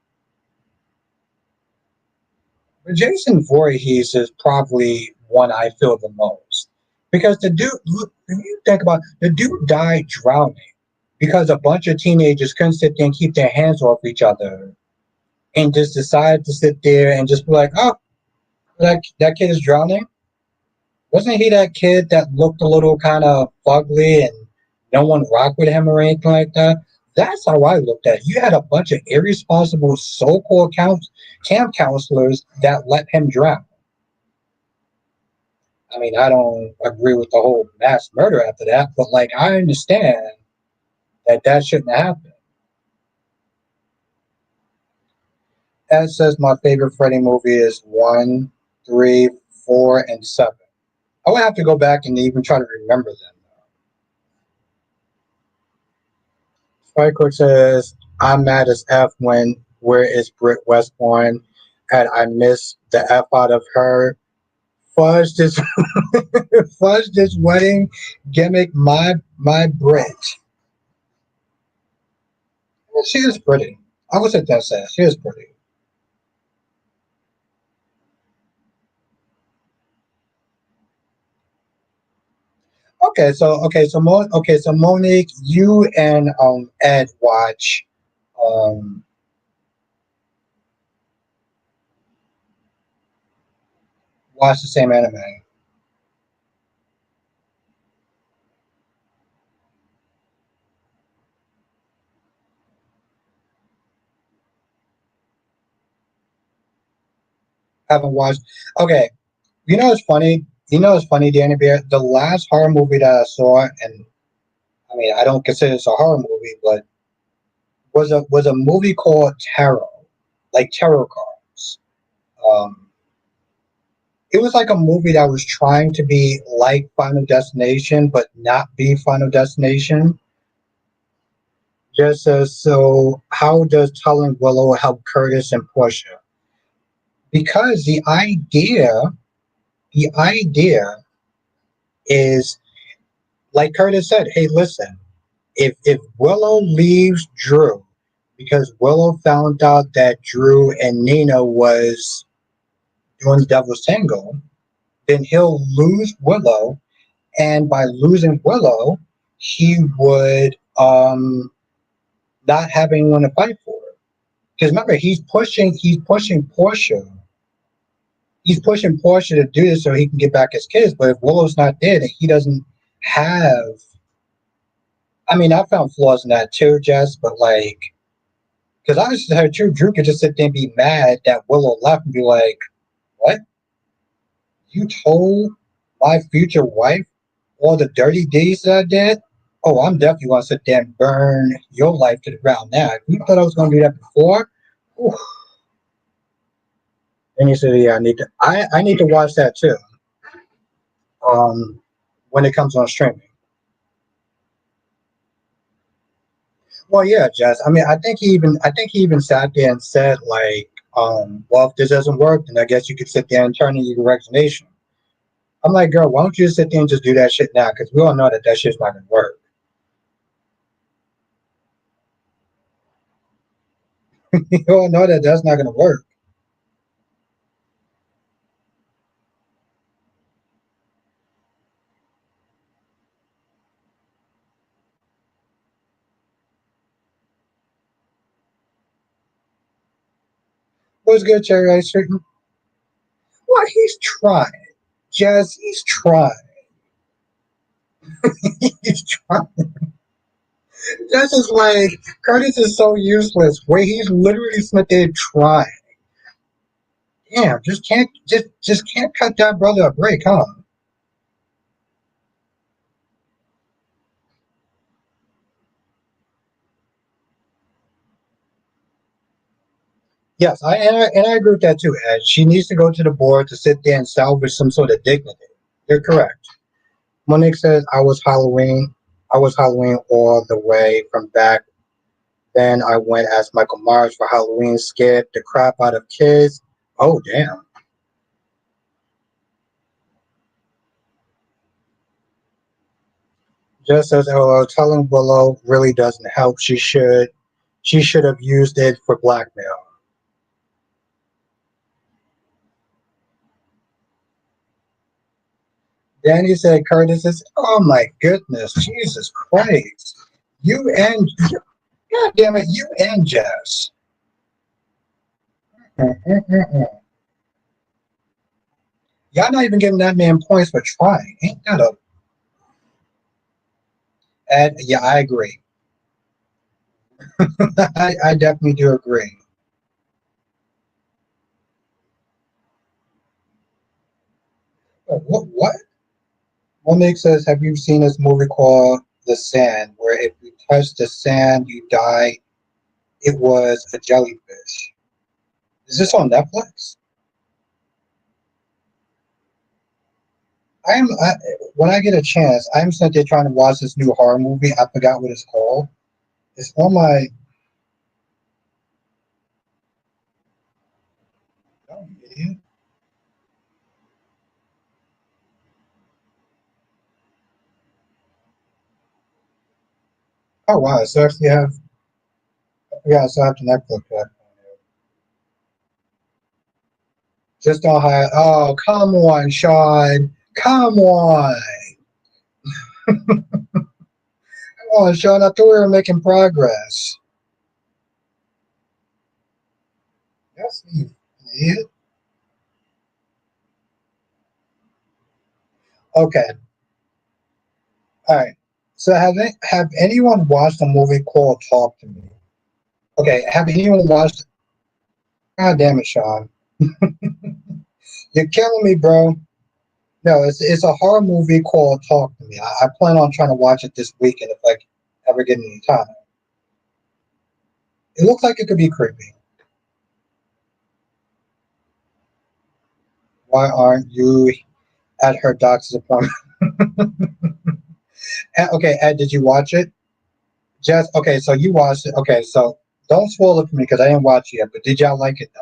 But Jason Voorhees is probably one I feel the most because the dude. Look, if you think about the dude died drowning because a bunch of teenagers couldn't sit there and keep their hands off each other and just decided to sit there and just be like, oh, that kid is drowning. Wasn't he that kid that looked a little kind of fugly and no one rocked with him or anything like that? That's how I looked at it. You had a bunch of irresponsible so-called camp counselors that let him drown. I mean, I don't agree with the whole mass murder after that, but like I understand that that shouldn't happen. Ed says my favorite Freddy movie is one, three, four, and seven. I would have to go back and even try to remember them. Spiker says I'm mad as F when where is Britt Westbourne and I miss the F out of her. Fudge this fudge this wedding gimmick my Brit. She is pretty. I would say that's that. She is pretty. So Monique, you and Ed um watch the same anime. Haven't watched. Okay, You know it's funny, Danny Bear. The last horror movie that I saw, and I mean I don't consider this a horror movie, but was a movie called Tarot, like tarot cards. Um, it was like a movie that was trying to be like Final Destination, but not be Final Destination. Just so, how does telling Willow help Curtis and Portia? Because the idea is like Curtis said. Hey, listen, if Willow leaves Drew because Willow found out that Drew and Nina was doing Devil's Tango, then he'll lose Willow, and by losing Willow, he would not having anyone to fight for. Because remember, he's pushing Portia to do this so he can get back his kids. But if Willow's not there, then he doesn't have. I mean, I found flaws in that too, Jess. But like, because I just had true Drew could just sit there and be mad that Willow left and be like, "What? You told my future wife all the dirty deeds that I did? Oh, I'm definitely gonna sit there and burn your life to the ground now. If you thought I was gonna do that before, oof." And he said, "Yeah, I need to watch that too. Um, when it comes on streaming." Well, yeah, Jess. I mean, I think he even sat there and said like, well, if this doesn't work, then I guess you could sit there and turn in your resignation. I'm like, girl, why don't you just sit there and just do that shit now? Because we all know that that shit's not gonna work. We all know that that's not gonna work. What's good, Cherry Ice Cream? Well, he's trying. Jess, he's trying. He's trying. Jess is like, Curtis is so useless. Where he's literally sitting there trying. Damn, just can't cut that brother a break, huh? Yes, and I agree with that too, Ed. She needs to go to the board to sit there and salvage some sort of dignity. You're correct. Monique says, I was Halloween all the way from back then. I went as Michael Myers for Halloween, scared the crap out of kids. Oh, damn. Just as LOL, telling Willow really doesn't help. She should have used it for blackmail. Danny said, Curtis is, oh my goodness, Jesus Christ. You and, God damn it, you and Jess. Y'all not even giving that man points for trying. Ain't that a. And yeah, I agree. I definitely do agree. What? Monique says, have you seen this movie called The Sand, where if you touch the sand, you die? It was a jellyfish. Is this on Netflix? I, when I get a chance, I'm sitting there trying to watch this new horror movie. I forgot what it's called. It's on my. Oh, idiot. Oh wow! So actually have. Yeah, so I have to Netflix that. Just don't hire. Oh, come on, Sean. Come on. Come on, Sean. I thought we were making progress. Yes, you idiot. Okay. All right. So have anyone watched a movie called Talk to Me? Okay. Have anyone watched? God damn it, Sean. You're killing me, bro. No, it's a horror movie called Talk to Me. I plan on trying to watch it this weekend if I ever get any time. It looks like it could be creepy. Why aren't you at her doctor's appointment? Okay, Ed, did you watch it? Just okay, so you watched it. Okay, so don't spoil it for me because I didn't watch it yet. But did y'all like it though?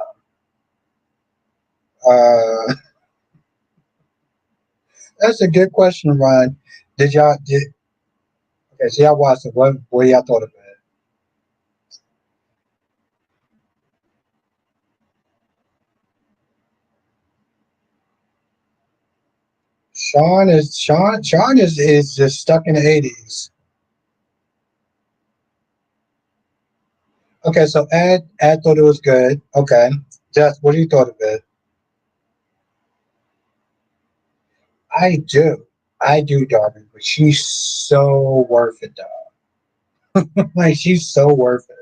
That's a good question, Ryan. Did y'all did okay? So y'all watched it. What y'all thought of it? Sean is just stuck in the 80s. Okay, so Ed thought it was good. Okay, Jess, what do you thought of it? I do, I do, Darby, but she's so worth it, though. Like she's so worth it.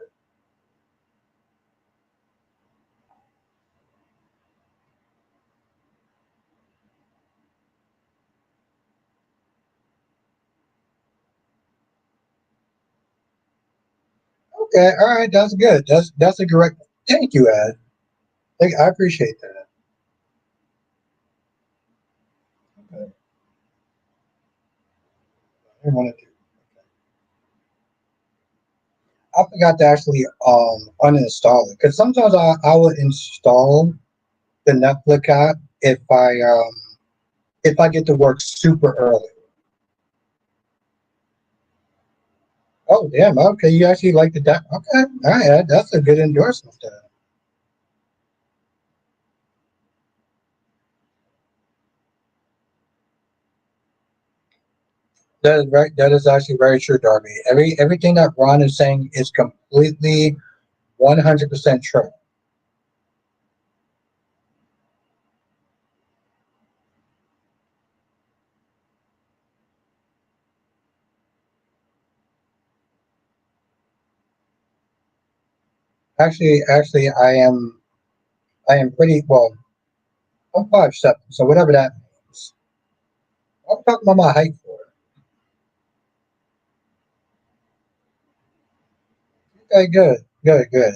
Okay, all right, that's good. That's a correct. Thank you, Ed. I appreciate that. Okay, I wanted to. I forgot to actually uninstall it because sometimes I would install the Netflix app if I get to work super early. Oh damn! Okay, you actually like the that? Okay, all right, that's a good endorsement. Then. That is right. That is actually very true, Darby. Everything that Ron is saying is completely 100% true. Actually, I am pretty well. I'm 5'7", so whatever that means. I'm talking about my height for it. Okay, good, good, good.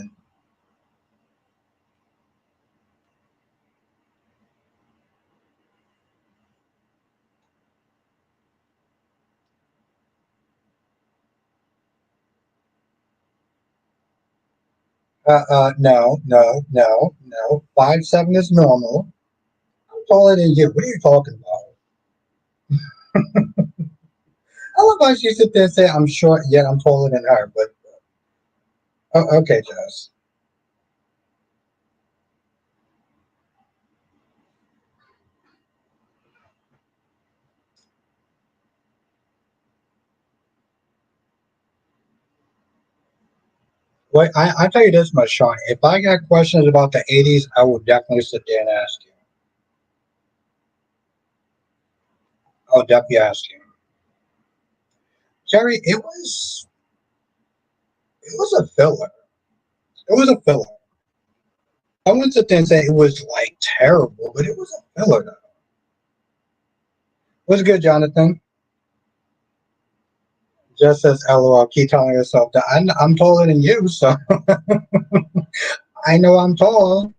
No, no, no, no. 5'7" is normal. I'm taller than you. What are you talking about? I love how she sit there and say I'm short, yet I'm taller than her. But okay, Jess. Wait, I tell you this much, Sean. If I got questions about the '80s, I will definitely sit there and ask you. I'll definitely ask you, Jerry. It was a filler. It was a filler. I wouldn't sit there and say it was like terrible, but it was a filler. Though. What's good, Jonathan? Just says LOL. Keep telling yourself that I'm taller than you, so I know I'm tall.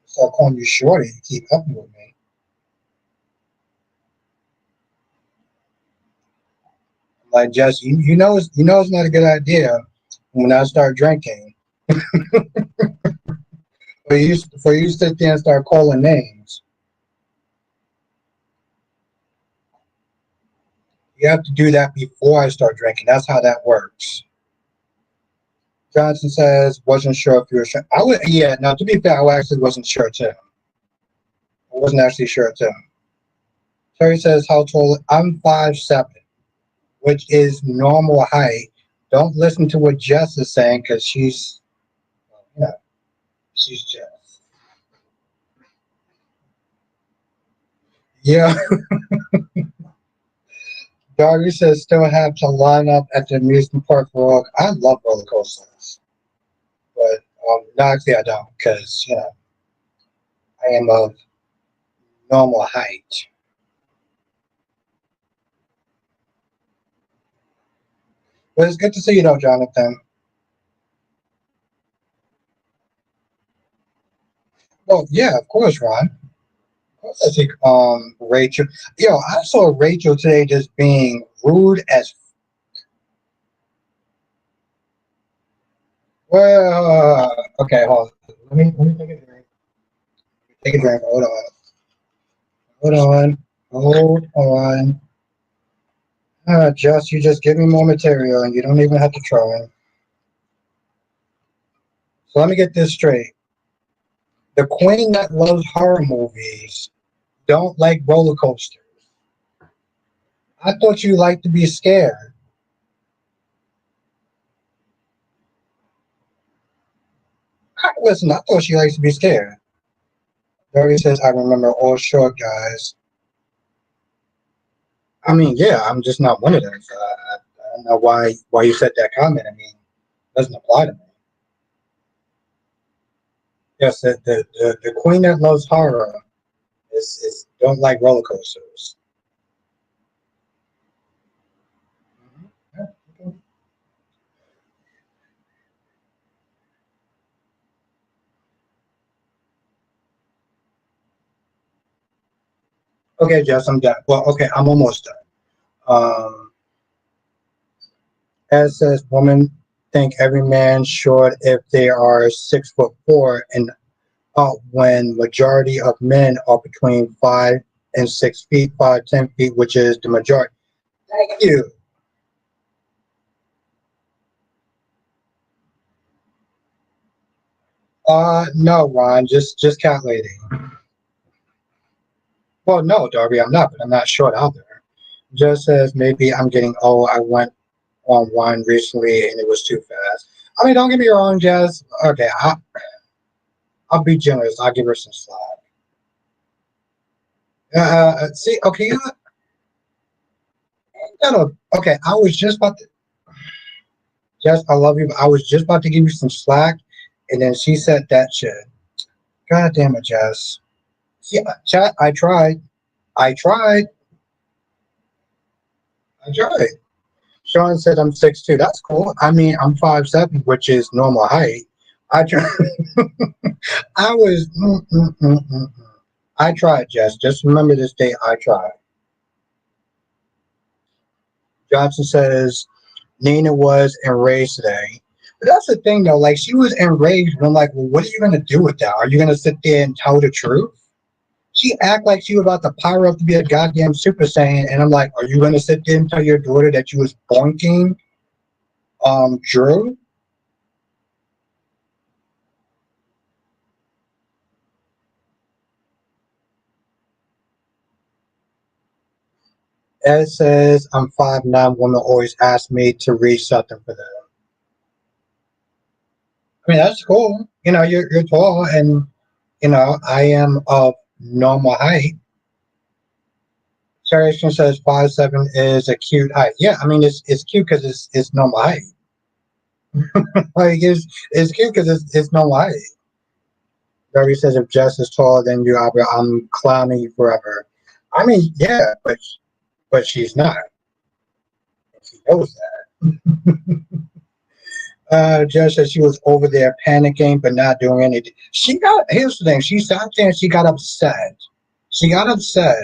So calling you shorty to keep up with me. Like just you know it's not a good idea when I start drinking for you to sit there and start calling names. You have to do that before I start drinking. That's how that works. Johnson says wasn't sure if you were sure. I would yeah. Now to be fair, I actually wasn't sure too. I wasn't actually sure too. Terry says how tall? I'm 5'7", which is normal height. Don't listen to what Jess is saying because yeah, she's Jess. Yeah, Darby says still have to line up at the amusement park for all. I love roller coasters, but no, actually I don't because I am of normal height. But it's good to see you, though, Jonathan. Well, yeah, of course, Ron. Of course, I think Rachel. I saw Rachel today just being rude as well. Okay, hold on. Let me take a drink. Take a drink. Hold on. Hold on. Hold on. Just you just give me more material, and you don't even have to try. So let me get this straight. The queen that loves horror movies don't like roller coasters. I thought you liked to be scared. Listen, I thought she likes to be scared. Barry says, I remember all short guys. I mean, yeah, I'm just not one of them. So I don't know why you said that comment. I mean, it doesn't apply to me. Yes, the queen that loves horror is don't like roller coasters. Mhm. Okay, Jess, I'm done. Well, okay, I'm almost done. As says, women think every man short if they are 6'4" and when majority of men are between 5 and 6 feet, 5, 10 feet, which is the majority. Thank you. No, Ron, just calculating. Well, no, Darby, I'm not, but I'm not short either. Just says maybe I'm getting old. I went on one recently and it was too fast. I mean, don't get me wrong, Jazz. Okay, I'll be generous. I'll give her some slack. See, okay, okay. I was just about to, Jess, I love you, but I was just about to give you some slack, and then she said that shit. God damn it, Jess. Yeah, chat. I tried. I tried. I tried. Sean said I'm 6'2". That's cool. I mean, I'm 5'7", which is normal height. I tried. I was. I tried, Jess. Just remember this day. I tried. Johnson says Nina was enraged today. But that's the thing, though. Like, she was enraged. And I'm like, well, what are you going to do with that? Are you going to sit there and tell the truth? She act like she was about to power up to be a goddamn Super Saiyan. And I'm like, are you going to sit there and tell your daughter that you was boinking Drew? Ed says, I'm 5'9". Women always ask me to read something for them. I mean, that's cool. You know, you're tall, and, you know, I am of normal height. Saracen says 5'7" is a cute height. Yeah, I mean it's cute because it's normal height. Like it's cute because it's normal height. Barry says if Jess is taller than you, I'm clowning you forever. I mean, yeah, but she's not. She knows that. Jess says she was over there panicking but not doing anything. She got here's the thing. She sat there and she got upset. She got upset,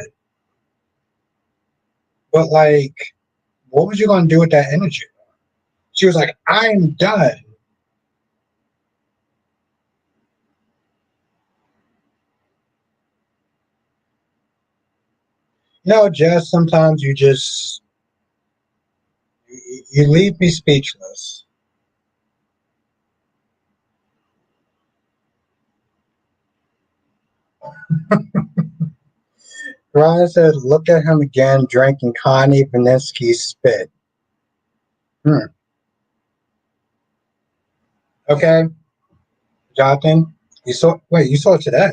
but like, what was you gonna do with that energy? She was like, "I'm done." No, Jess. Sometimes you leave me speechless. Ryan says, "Look at him again, drinking Connie Vaninsky's spit." Hmm. Okay, Jonathan. You saw it today.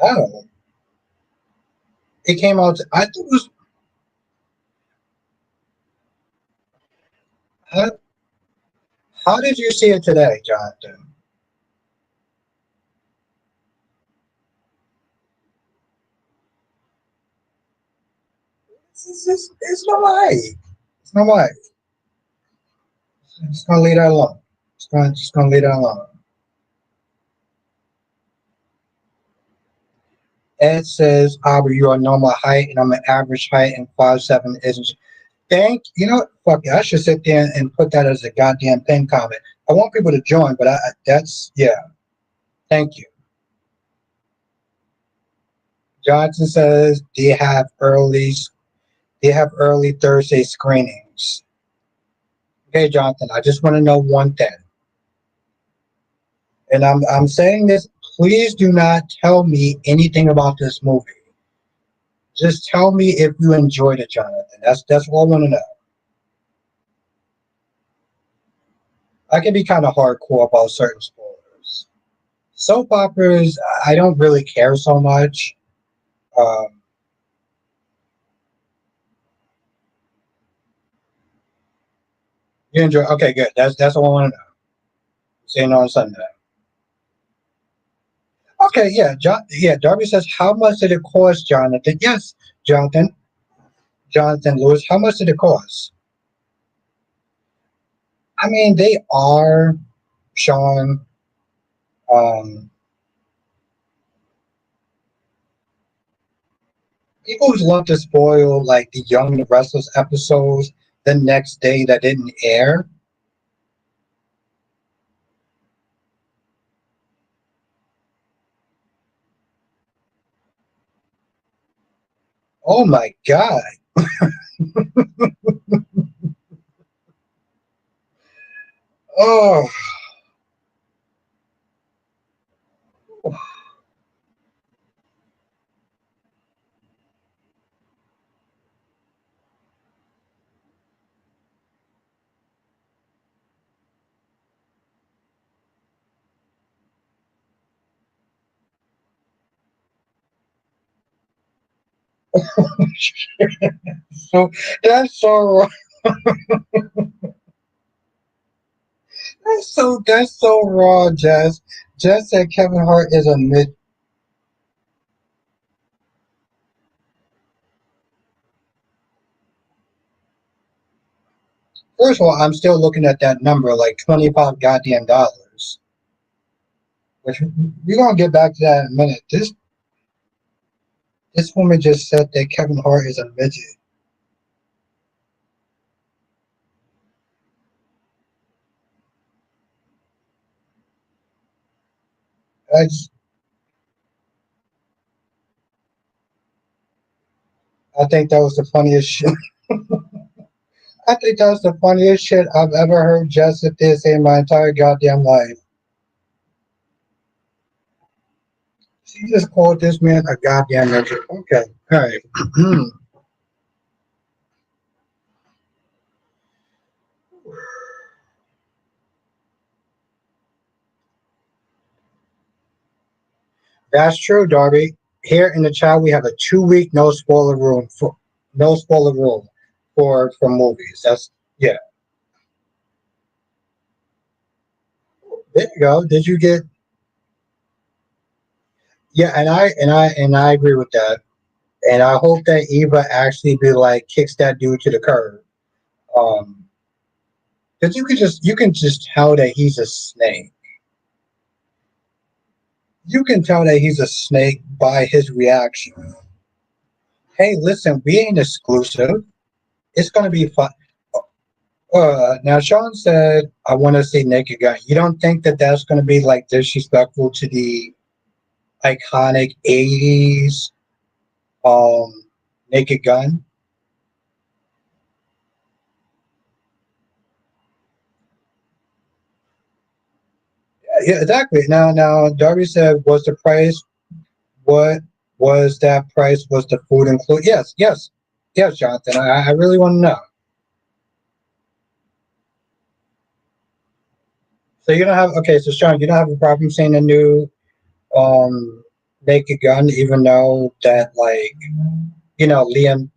How? It came out. I think it was. How, how did you see it today, Jonathan? It's no way. It's no way. It's gonna leave that alone. Just gonna leave that alone. Ed says, Aubrey, you're a normal height, and I'm an average height, and 5'7" isn't. Thank you know, fuck it. I should sit there and put that as a goddamn pin comment. I want people to join, but that's yeah. Thank you. Johnson says they have early Thursday screenings. Okay, Jonathan, I just want to know one thing. And I'm saying this, please do not tell me anything about this movie. Just tell me if you enjoyed it, Jonathan. That's all I want to know. I can be kind of hardcore about certain spoilers. Soap operas, I don't really care so much. Um, you enjoy? Okay, good. That's all I want to know. Seeing on Sunday. Okay, yeah, John. Yeah, Darby says, "How much did it cost, Jonathan?" Yes, Jonathan. Jonathan Lewis. How much did it cost? I mean, they are Sean. Um, People who love to spoil like the Young and the Restless episodes the next day that didn't air. Oh my god! Oh, so that's so wrong. That's so raw, Jess. Jess said Kevin Hart is a mid. First of all, I'm still looking at that number, like $25 goddamn dollars. Which we're gonna get back to that in a minute. This woman just said that Kevin Hart is a midget. I just, I think that was the funniest shit. I think that was the funniest shit I've ever heard Jess sit there say in my entire goddamn life. She just called this man a goddamn midget. Okay, all right. That's true, Darby. Here in the chat, we have a 2 week no spoiler rule for movies. That's yeah. There you go. Did you get yeah? And I agree with that. And I hope that Eva actually be like kicks that dude to the curb. Um, because you can just tell that he's a snake. You can tell that he's a snake by his reaction. Hey, listen, we ain't exclusive. It's gonna be fun. Now Sean said, "I want to see Naked Gun." You don't think that that's going to be like disrespectful to the iconic '80s um, Naked Gun? Yeah, exactly. Now Darby said, "Was the price? What was that price? Was the food included?" Yes, yes, yes, Jonathan. I really want to know. So you don't have okay. So Sean, you don't have a problem seeing a new Naked Gun, even though that like Liam,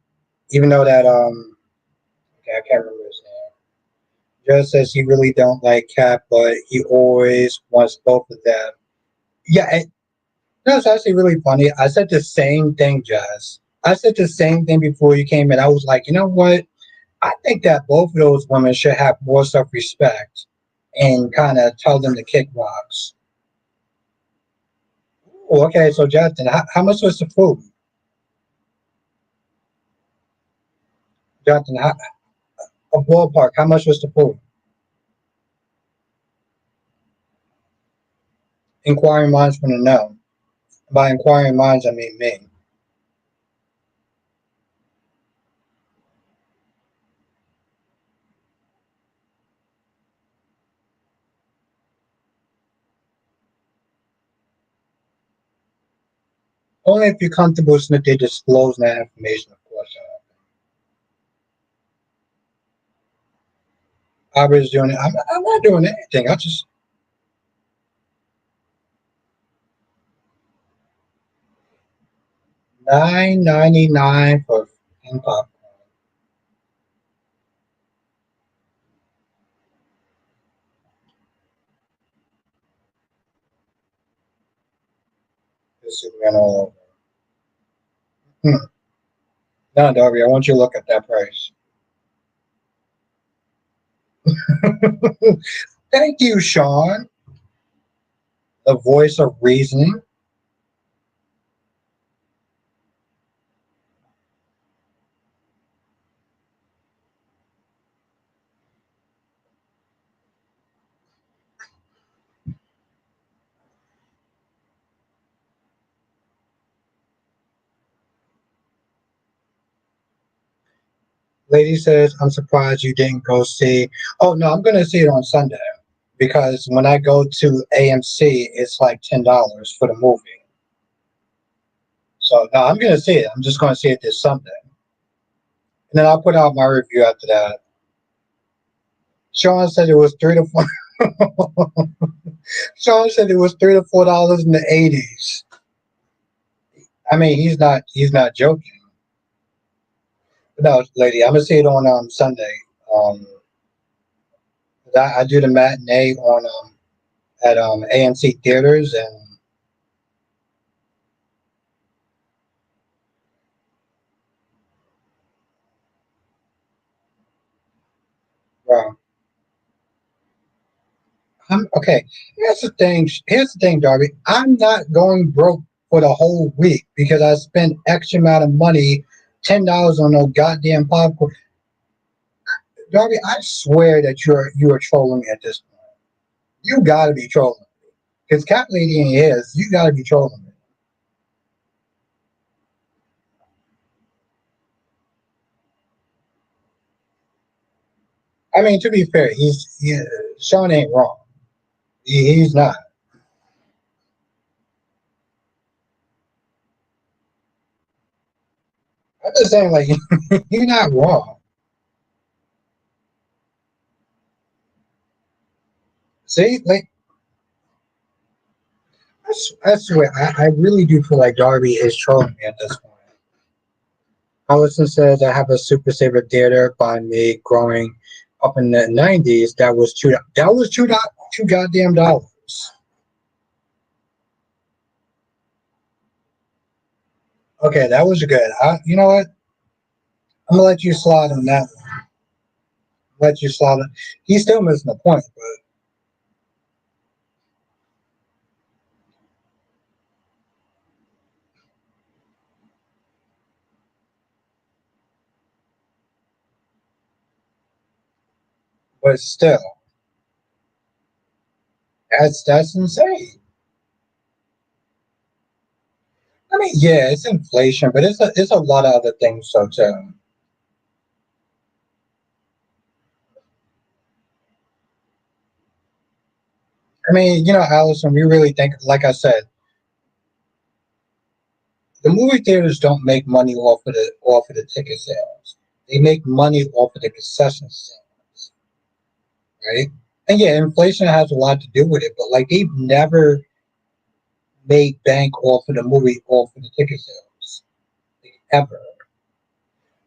even though that okay, I can't remember his name. Just says he really don't like Cap, but he always wants both of them. Yeah, that's actually really funny. I said the same thing, Jazz. I said the same thing before you came in. I was like, you know what? I think that both of those women should have more self respect and kind of tell them to kick rocks. Oh, okay, so Justin, how much was the food? Justin, a ballpark, how much was the food? Inquiring minds want to know. By inquiring minds, I mean me. Only if you're comfortable that they disclose that information, of course. I was doing it. I'm not doing anything. I just 9.99 for pop. This is Superman all over. No, Darby, I want you to look at that price. Thank you, Sean, the voice of reasoning. Lady says, I'm surprised you didn't go see. Oh, no, I'm going to see it on Sunday because when I go to AMC, it's like $10 for the movie. So, no, I'm going to see it. I'm just going to see it this Sunday. And then I'll put out my review after that. Sean said it was 3 to 4. Sean said it was $3 to $4 in the 80s. I mean, he's not joking. No, lady, I'm gonna see it on Sunday. Um, I do the matinee on at AMC theaters, and well, I'm okay. Here's the thing. Here's the thing, Darby. I'm not going broke for the whole week because I spent extra amount of money, $10 on no goddamn popcorn. Darby, I swear that you are trolling me at this point. You gotta be trolling because Cat Lady in is. You gotta be trolling me. I mean, to be fair, Sean ain't wrong. He's not. I'm just saying, like, you're not wrong. See, like, I swear, I really do feel like Darby is trolling me at this point. Allison says, I have a Super Saver theater by me growing up in the 90s. That was two goddamn dollars. Okay, that was good. You know what? I'm gonna let you slide on that one. Let you slide on. He's still missing the point, but still, that's insane. I mean, yeah, it's inflation, but it's a lot of other things so too. I mean, Allison, we really think, like I said, the movie theaters don't make money off of the ticket sales. They make money off of the concession sales, right? And yeah, inflation has a lot to do with it, but like they've never made bank off of the ticket sales ever.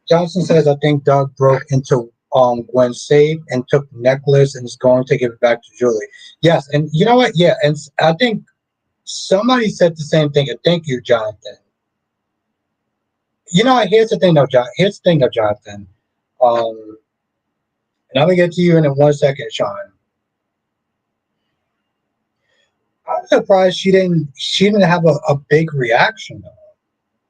Johnson says, I think Doug broke into Gwen's safe and took the necklace and is going to give it back to Julie. Yes, and you know what? Yeah, and I think somebody said the same thing. And thank you, Jonathan. Here's the thing, though, John. Here's the thing, though, Jonathan. Um, and I'm gonna get to you in 1 second, Sean. I'm surprised she didn't have a big reaction though.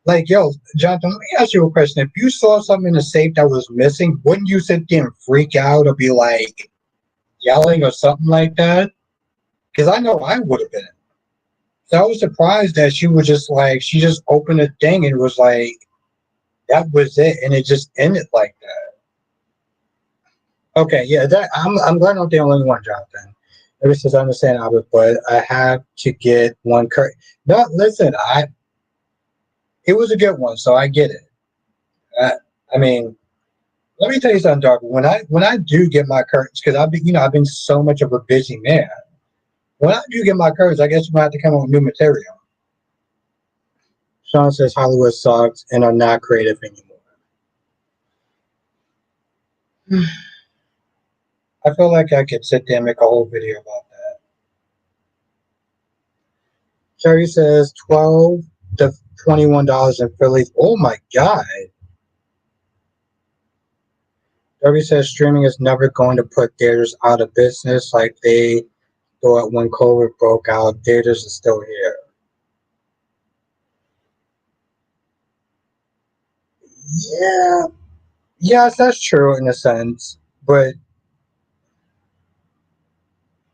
Like, yo, Jonathan, let me ask you a question. If you saw something in the safe that was missing, wouldn't you sit there and freak out or be like yelling or something like that? Because I know I would have been. So I was surprised that she just opened the thing and it was like that was it, and it just ended like that. Okay, yeah, I'm glad I'm not the only one, Jonathan. Ever since I understand Albert, but I have to get one cur. No, listen, it was a good one, so I get it. I, I mean, Let me tell you something, Darby. When I do get my curtains, because I've been so much of a busy man. When I do get my curtains, I guess you're gonna have to come up with new material. Sean says Hollywood sucks and are not creative anymore. I feel like I could sit there and make a whole video about that. Cherry says $12 to $21 in Phillies. Oh my god. Derby says streaming is never going to put theaters out of business like they thought when COVID broke out. Theaters are still here. Yeah, yes, that's true in a sense, but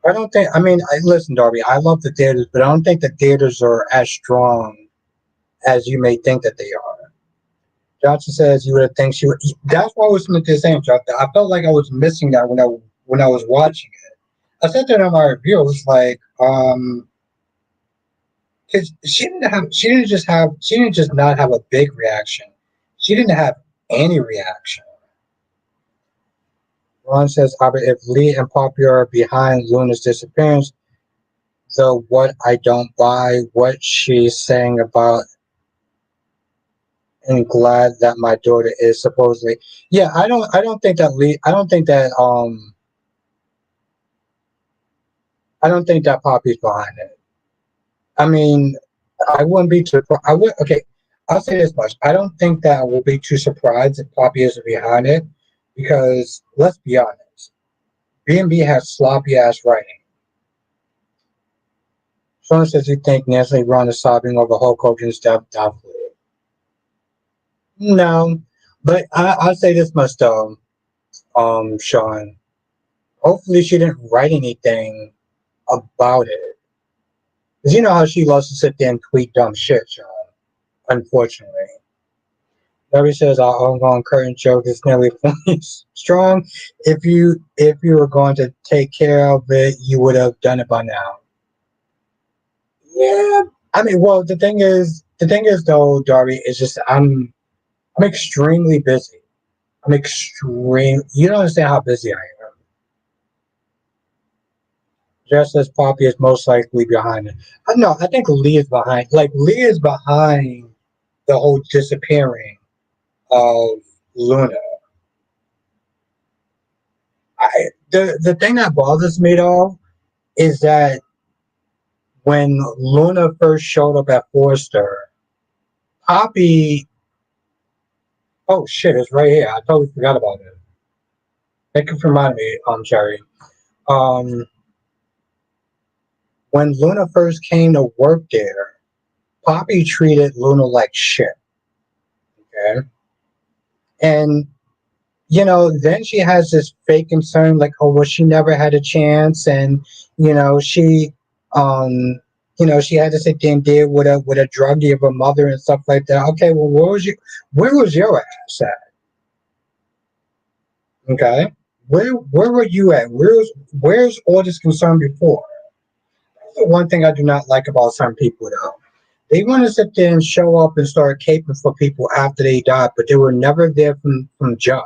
I don't think. I mean, listen, Darby. I love the theaters, but I don't think the theaters are as strong as you may think that they are. Johnson says you would have think she would. That's why I was saying, Johnson. I felt like I was missing that when I was watching it. I said that in my review. It was like, because she didn't just not have a big reaction. She didn't have any reaction. Ron says, Albert, if Lee and Poppy are behind Luna's disappearance, though what I don't buy what she's saying about and glad that my daughter is supposedly. Yeah, I don't think that Lee I don't think that Poppy's behind it. I mean, I wouldn't be too I would okay, I'll say this much. I don't think that I will be too surprised if Poppy is behind it because let's be honest, B&B has sloppy ass writing. Someone says you think Nancy Ron is sobbing over Hulk Hogan's death, doubtfully. No, but I'll say this much though, Sean. Hopefully she didn't write anything about it. Because you know how she loves to sit there and tweet dumb shit, Sean. Unfortunately. Larry says our ongoing curtain joke is nearly 20 strong. If you were going to take care of it, you would have done it by now. Yeah. I mean, well, the thing is though, Darby, is just I'm extremely busy. I'm extreme. You don't understand how busy I am. Just as Poppy is most likely behind it. No, I think Lee is behind. Like Lee is behind the whole disappearing of Luna. The thing that bothers me though is that when Luna first showed up at Forster, Poppy. Oh shit, it's right here. I totally forgot about it. Thank you for reminding me, Cherry. Um, when Luna first came to work there, Poppy treated Luna like shit. Okay, and then she has this fake concern, like, oh, well, she never had a chance, and she, um, she had to sit there and deal with a druggie of a mother and stuff like that. Okay, well, where was your ass at? Okay, where were you at? Where's all this concern before? That's the one thing I do not like about some people, though. They want to sit there and show up and start caping for people after they died, but they were never there from jump.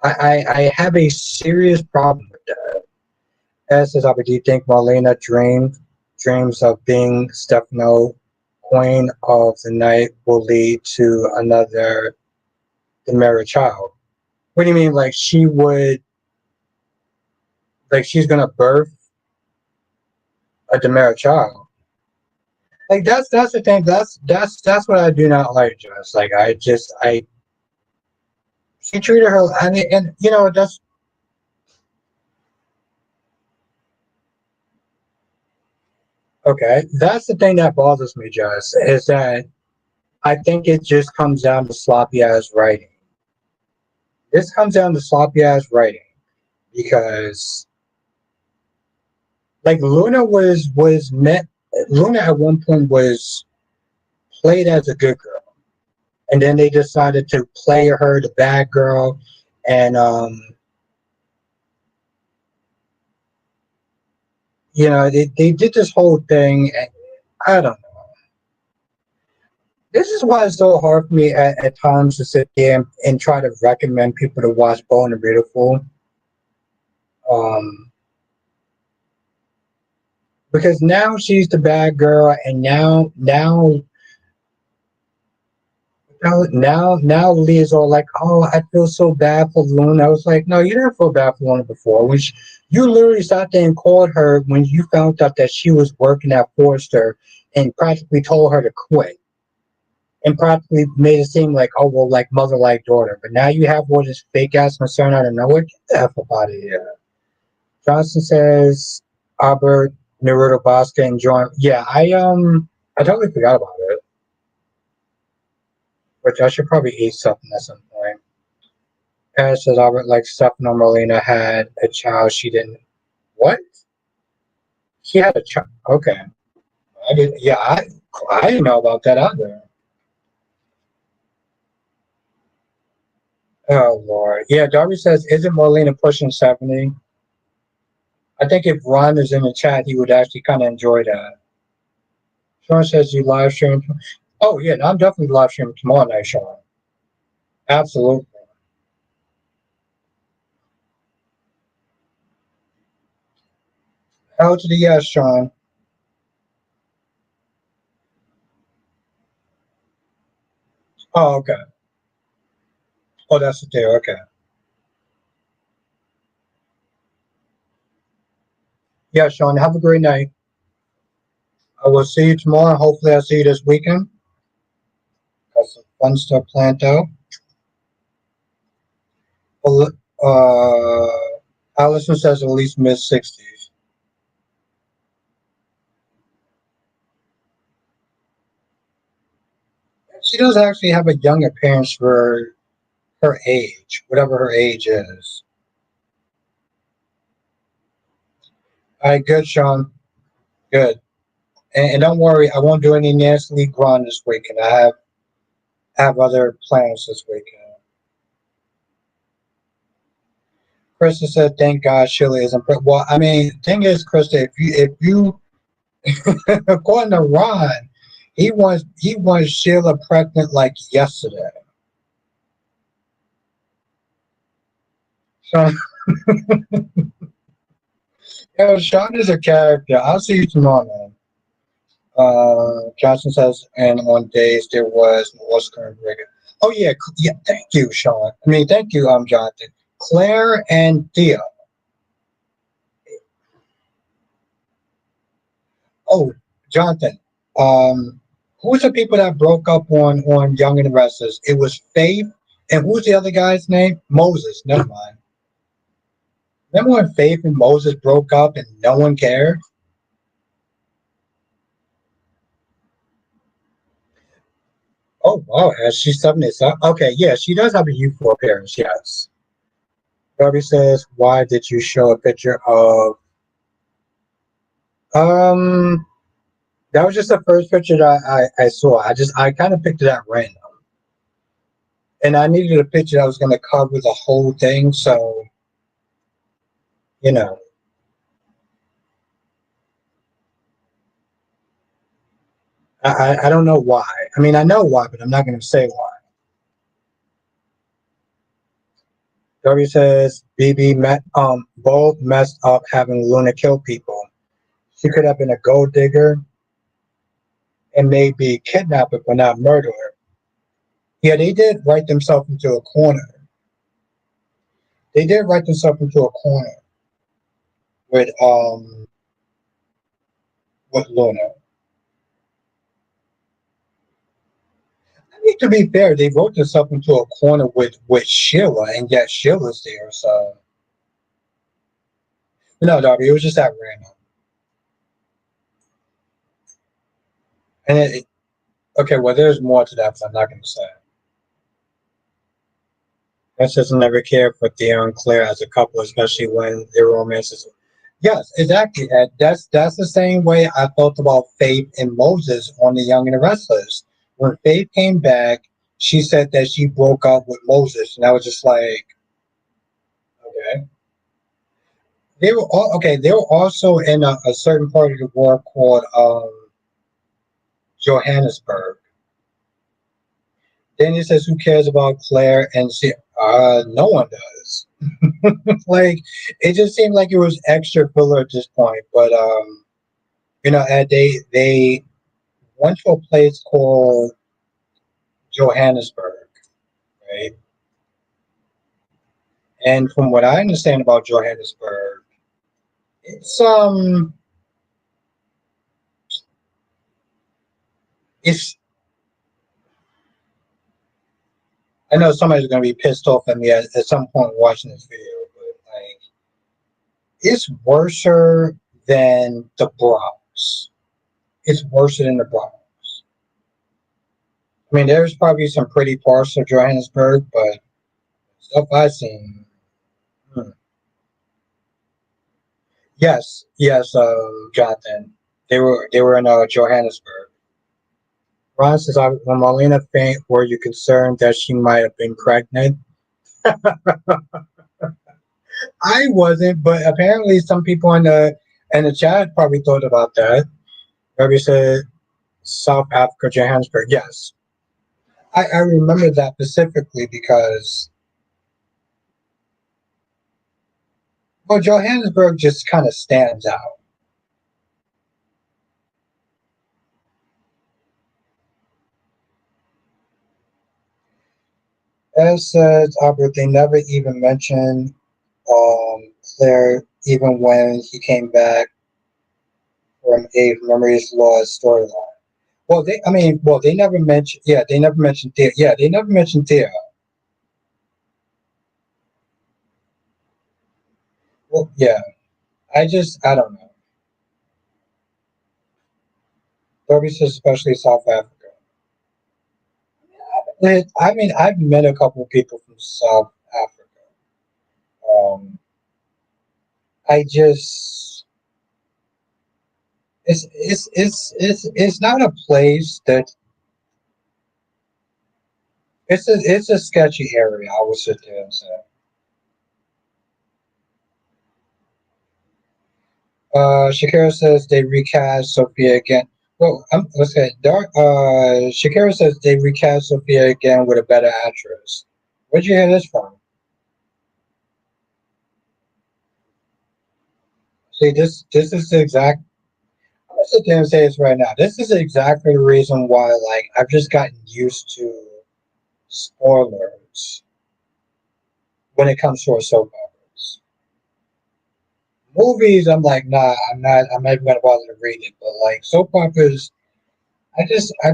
I have a serious problem with that. As says, do you think Marlena dreams of being Stefano, queen of the night, will lead to another Demera child? What do you mean? Like she's gonna birth a Demera child? Like that's the thing. That's what I do not like. Just like I she treated her. I mean, and that's okay. That's the thing that bothers me. Just is that I think it just comes down to sloppy ass writing. This comes down to sloppy ass writing because like Luna at one point was played as a good girl, and then they decided to play her the bad girl, and they did this whole thing. And I don't know. This is why it's so hard for me at times to sit there and try to recommend people to watch Bold and Beautiful. Um, because now she's the bad girl, and now Leah's all like, "Oh, I feel so bad for Luna." I was like, "No, you didn't feel bad for Luna before. You literally sat there and called her when you found out that she was working at Forrester, and practically told her to quit, and practically made it seem like, oh well, like mother like daughter. But now you have all this fake ass concern out of nowhere. Get the f up out of here." Johnson says, "Albert Naruto Basket and John." Yeah, I totally forgot about it. Which I should probably eat something at some point. Paris says Albert, like Stefano Molina, had a child she didn't. What? He had a child. Okay. I did. Yeah, I didn't know about that either. Oh Lord. Yeah, Darby says, "Isn't Molina pushing 70?" I think if Ron is in the chat, he would actually kind of enjoy that. Sean says, "You live stream." Oh yeah, no, I'm definitely live streaming tomorrow night, Sean. Absolutely. Hell to the yes, Sean. Oh, okay. Oh, that's the deal. Okay. Yeah, Sean. Have a great night. I will see you tomorrow. Hopefully, I'll see you this weekend. Got some fun stuff planned out. Well, Allison says at least mid 60s. She does actually have a young appearance for her age, whatever her age is. All right, good, Sean. Good. And don't worry, I won't do any Nancy Lee Grant this weekend. I have other plans this weekend. Krista said, "Thank God Sheila isn't." Well, I mean, thing is, Krista, if you according to Ron, he wants Sheila pregnant like yesterday. So, Sean is a character. I'll see you tomorrow, man. Johnson says, and on days there was Oscar and Reagan. Oh yeah, yeah. Thank you, Sean. I mean, thank you, Jonathan, Claire, and Thea. Oh, Jonathan. Um, who's the people that broke up on Young and the Restless? It was Faith, and who's the other guy's name? Moses. Never mind. Remember when Faith and Moses broke up and no one cared? Oh, wow. Has she suddenly up? Okay, yeah, she does have a youthful appearance. Yes. Darby says, "Why did you show a picture of?" Um, that was just the first picture that I saw. I kind of picked it at random, and I needed a picture that was going to cover the whole thing. So you know, I don't know why. I mean, I know why, but I'm not going to say why. Darby says, "BB met both messed up having Luna kill people. She could have been a gold digger and maybe kidnapper, but not murderer." Yeah, they did write themselves into a corner. They did write themselves into a corner with with Luna. I mean, to be fair, they wrote themselves into a corner with Sheila, and yet Sheila's there. So no, Darby, it was just that random. And okay, well, there's more to that, but I'm not going to say. That doesn't never care for Theo and Claire as a couple, especially when their romance is. Yes, exactly. Ed. That's the same way I felt about Faith and Moses on The Young and the Restless. When Faith came back, she said that she broke up with Moses, and I was just like, okay. They were all okay. They were also in a certain part of the world called Johannesburg. Then he says, "Who cares about Claire?" And she, no one does. Like, it just seemed like it was extra filler at this point. But and they went to a place called Johannesburg, right? And from what I understand about Johannesburg, it's it's I know somebody's gonna be pissed off at me at some point watching this video, but like it's worser than the Bronx. It's worse than the Bronx. I mean, there's probably some pretty parts of Johannesburg, but stuff I've seen. Hmm. Yes, yes, Jonathan. They were in Johannesburg. Ron says, when Marlena faint, were you concerned that she might have been pregnant? I wasn't, but apparently some people in the chat probably thought about that. Maybe said South Africa, Johannesburg. Yes, I remember that specifically because well, Johannesburg just kind of stands out. As said, Albert, they never even mentioned Claire, even when he came back from a memories lost storyline. Well, they never mentioned. Yeah, they never mentioned Thea. Yeah, they never mentioned Thea. Well, yeah, I don't know. Services, especially South Africa. I mean, I've met a couple of people from South Africa. Um, I just, it's not a place that it's a sketchy area. I would sit there and say. Shakira says they recast Sophia again. Well, let's say Shakira says they recast Sophia again with a better actress. Where'd you hear this from? See, this is the exact. I'm gonna sit there and say this right now. This is exactly the reason why, like, I've just gotten used to spoilers when it comes to our soap operas. Movies, I'm like, nah, I'm not even gonna bother to read it. But like soap operas, I've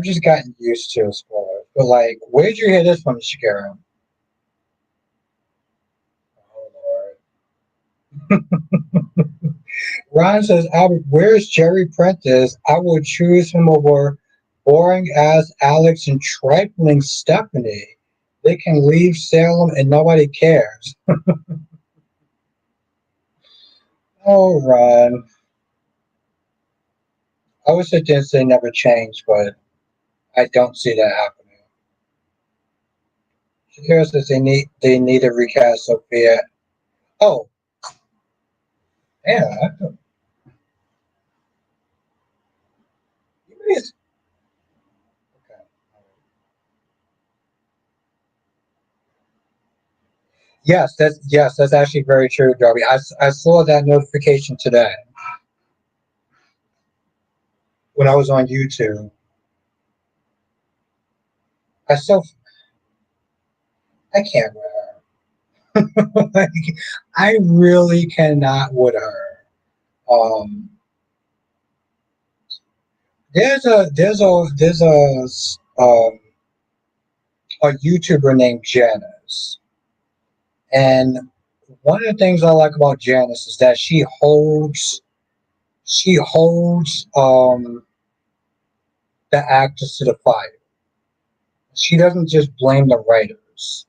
just gotten used to spoilers. But like, where'd you hear this from, Shakira? Oh Lord. Ron says, Albert, where's Jerry Prentice? I would choose him over boring ass Alex and trifling Stephanie. They can leave Salem and nobody cares. Oh, Ron. I would sit there and say never change, but I don't see that happening. Shakira says they need to recast Sophia. Oh, yeah. Okay. Yes, that's actually very true, Darby. I saw that notification today when I was on YouTube. I still I can't with her. Like, I really cannot with her. Um, there's a YouTuber named Janice, and one of the things I like about Janice is that she holds the actors to the fire. She doesn't just blame the writers.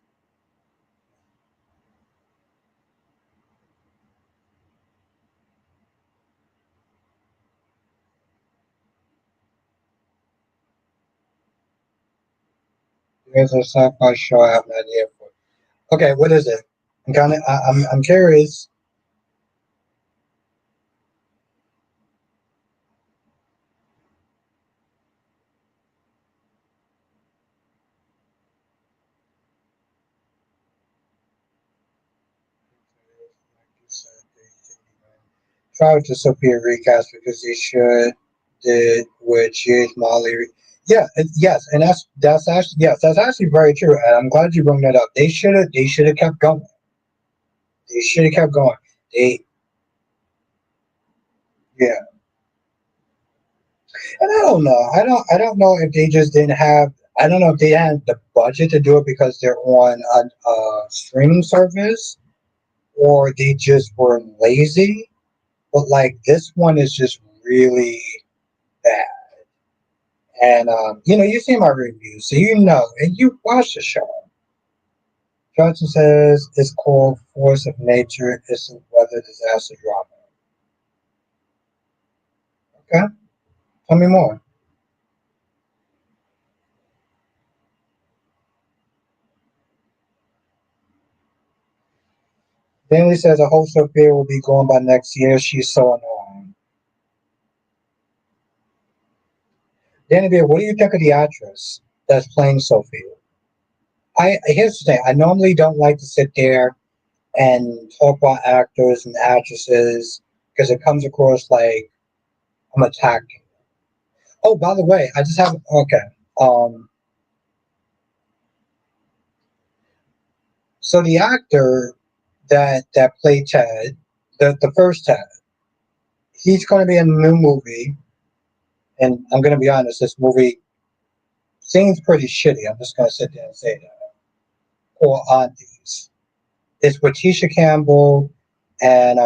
There's a sci-fi show I have an idea for. Okay, what is it? I'm curious. Proud to Sophia recast because they should did with G.H. Molly. Yeah, yes, and that's actually yes, that's actually very true. And I'm glad you brought that up. They should have kept going. They should have kept going. They yeah, and I don't know. I don't know if they just didn't have. I don't know if they had the budget to do it because they're on a streaming service, or they just were lazy. But like this one is just really bad. And you see my reviews, so and you watch the show. Johnson says it's called Force of Nature. It's a weather disaster drama. Okay, tell me more. Danny says a host of fear will be gone by next year. She's so annoying. Danny Bear, what do you think of the actress that's playing Sophie? I here's the thing. I normally don't like to sit there and talk about actors and actresses because it comes across like I'm attacking. Oh, by the way, I just have okay. Um, so the actor that played Ted, the first Ted, he's going to be in a new movie, and I'm going to be honest, this movie seems pretty shitty. I'm just going to sit there and say that. Called Aunties. It's with Tisha Campbell and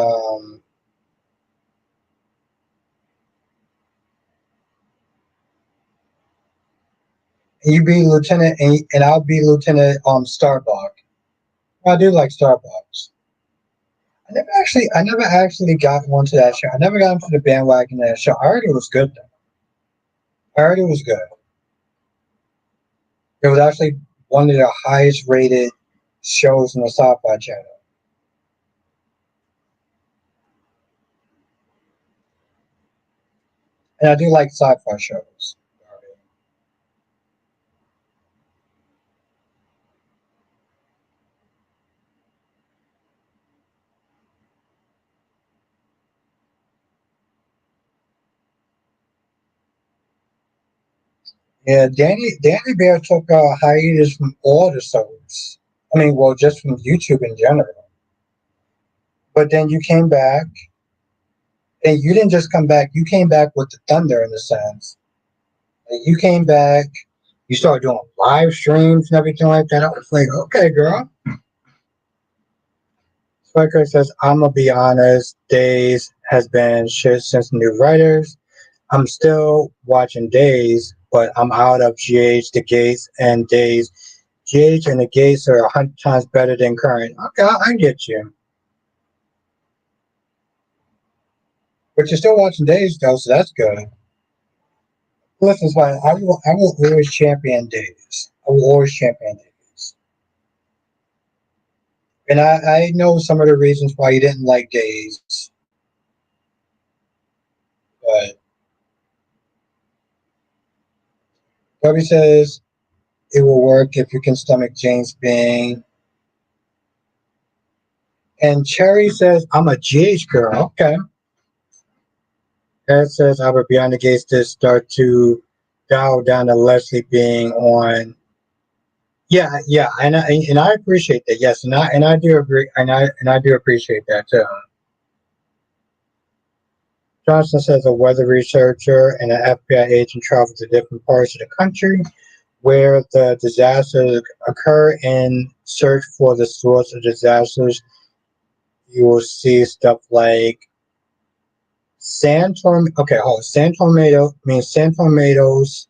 you be Lieutenant and I'll be Lieutenant Starbuck. I do like Starbucks. I never actually got onto that show. I never got into the bandwagon of that show. I heard it was good though. I heard it was good. It was actually one of the highest rated shows on the Sci-Fi Channel. And I do like sci-fi shows. Yeah, Danny Bear took a hiatus from all the shows. I mean, well, just from YouTube in general. But then you came back, and you didn't just come back. You came back with the thunder, in a sense. And you came back. You started doing live streams and everything like that. I was like, okay, girl. Spiker says, I'm gonna be honest. Days has been shit since new writers. I'm still watching Days, but I'm out of GH, The Gates, and Days. GH and The Gates are 100 times better than current. Okay, I get you. But you're still watching Days, though, so that's good. Listen, fine. I will always champion Days. I will always champion Days. And I know some of the reasons why you didn't like Days, but Bobby says it will work if you can stomach James being. And Cherry says, I'm a GH girl. Okay. Ed says Albert Beyond the Gates did start to dial down to Leslie being on. Yeah, yeah, and I appreciate that. Yes, and I do agree, and I do appreciate that too. Johnson says a weather researcher and an FBI agent travel to different parts of the country where the disasters occur and search for the source of disasters. You will see stuff like Okay, sand tornado means sand tornadoes,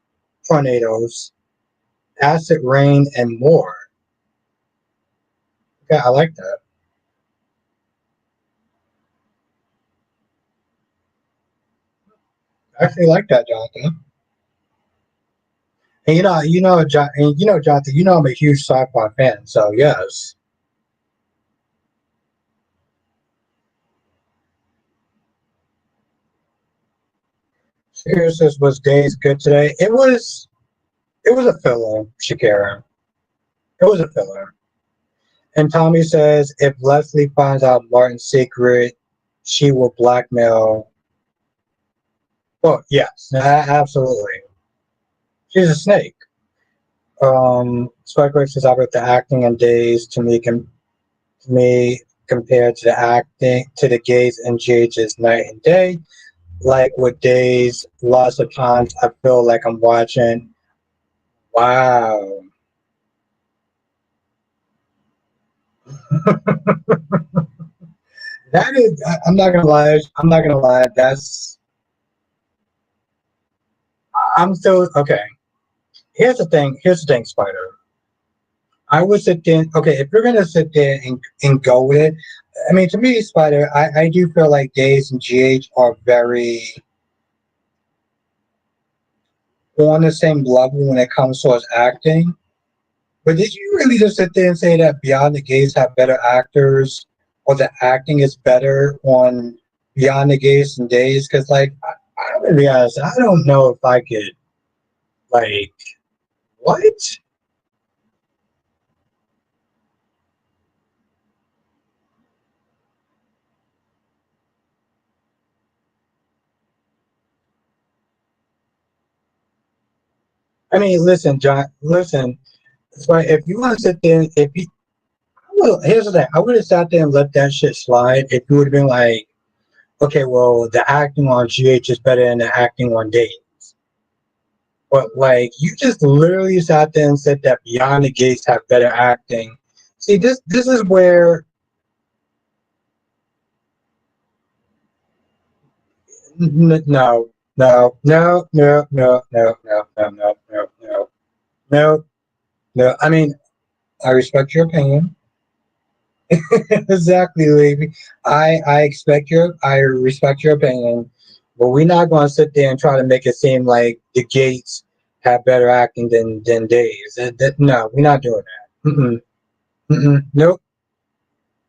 acid rain, and more. Okay, I like that. I actually like that, Jonathan. And Jonathan, I'm a huge sci-fi fan. So yes, Sirius was Days good today. It was a filler, Shakira. It was a filler. And Tommy says if Leslie finds out Martin's secret, she will blackmail. Well, yes, absolutely. She's a snake. Spike says about the acting and days to me compared to the acting to the gays and GH's night and day. Like with days, lots of times I feel like I'm watching. Wow, that is. I'm not gonna lie. I'm not gonna lie. That's. I'm still okay. Here's the thing. Here's the thing, Spider. I would sit there. Okay, if you're gonna sit there and go with it, I mean, to me, Spider, I do feel like Days and GH are very on the same level when it comes to his acting. But did you really just sit there and say that Beyond the Gates have better actors, or the acting is better on Beyond the Gates and Days? Because, like, I'm gonna be honest, I don't know if I could, like, what? I mean, listen, John, listen. So if you want to sit there, if you, well, here's the thing, I would have sat there and let that shit slide if you would have been like, okay, well, the acting on GH is better than the acting on Days. But like you just literally sat there and said that Beyond the Gates have better acting. See, this is where no, no, no, no, no, no, no, no, no, no, no, no, no. I mean, I respect your opinion. Exactly, lady. I respect your opinion, but we're not going to sit there and try to make it seem like the Gates have better acting than Days. No, we're not doing that. Mm-mm, mm-mm, nope.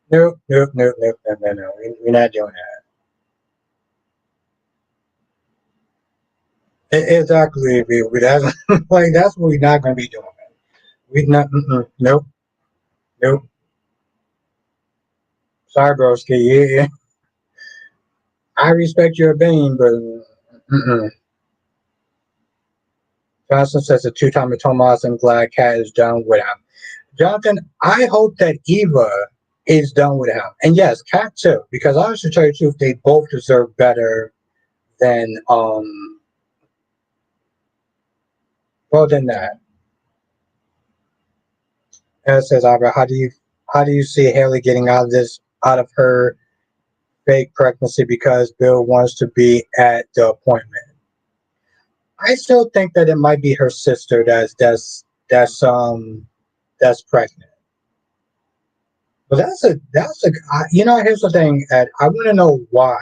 Nope, nope, nope, nope, no, no, no. We're not doing that. Exactly. That's like that's what we're not going to be doing. We not. Nope, nope. Sorry, broski. Yeah, yeah. I respect your opinion, but Johnson says a two-time Tomas. I'm glad Cat is done with him. Jonathan, I hope that Eva is done with him, and yes, Cat too, because honestly, to tell you the truth, they both deserve better than well than that. And it says, Albert, how do you see Haley getting out of her fake pregnancy because Bill wants to be at the appointment? I still think that it might be her sister that's pregnant. But here's the thing, Ed. I want to know why.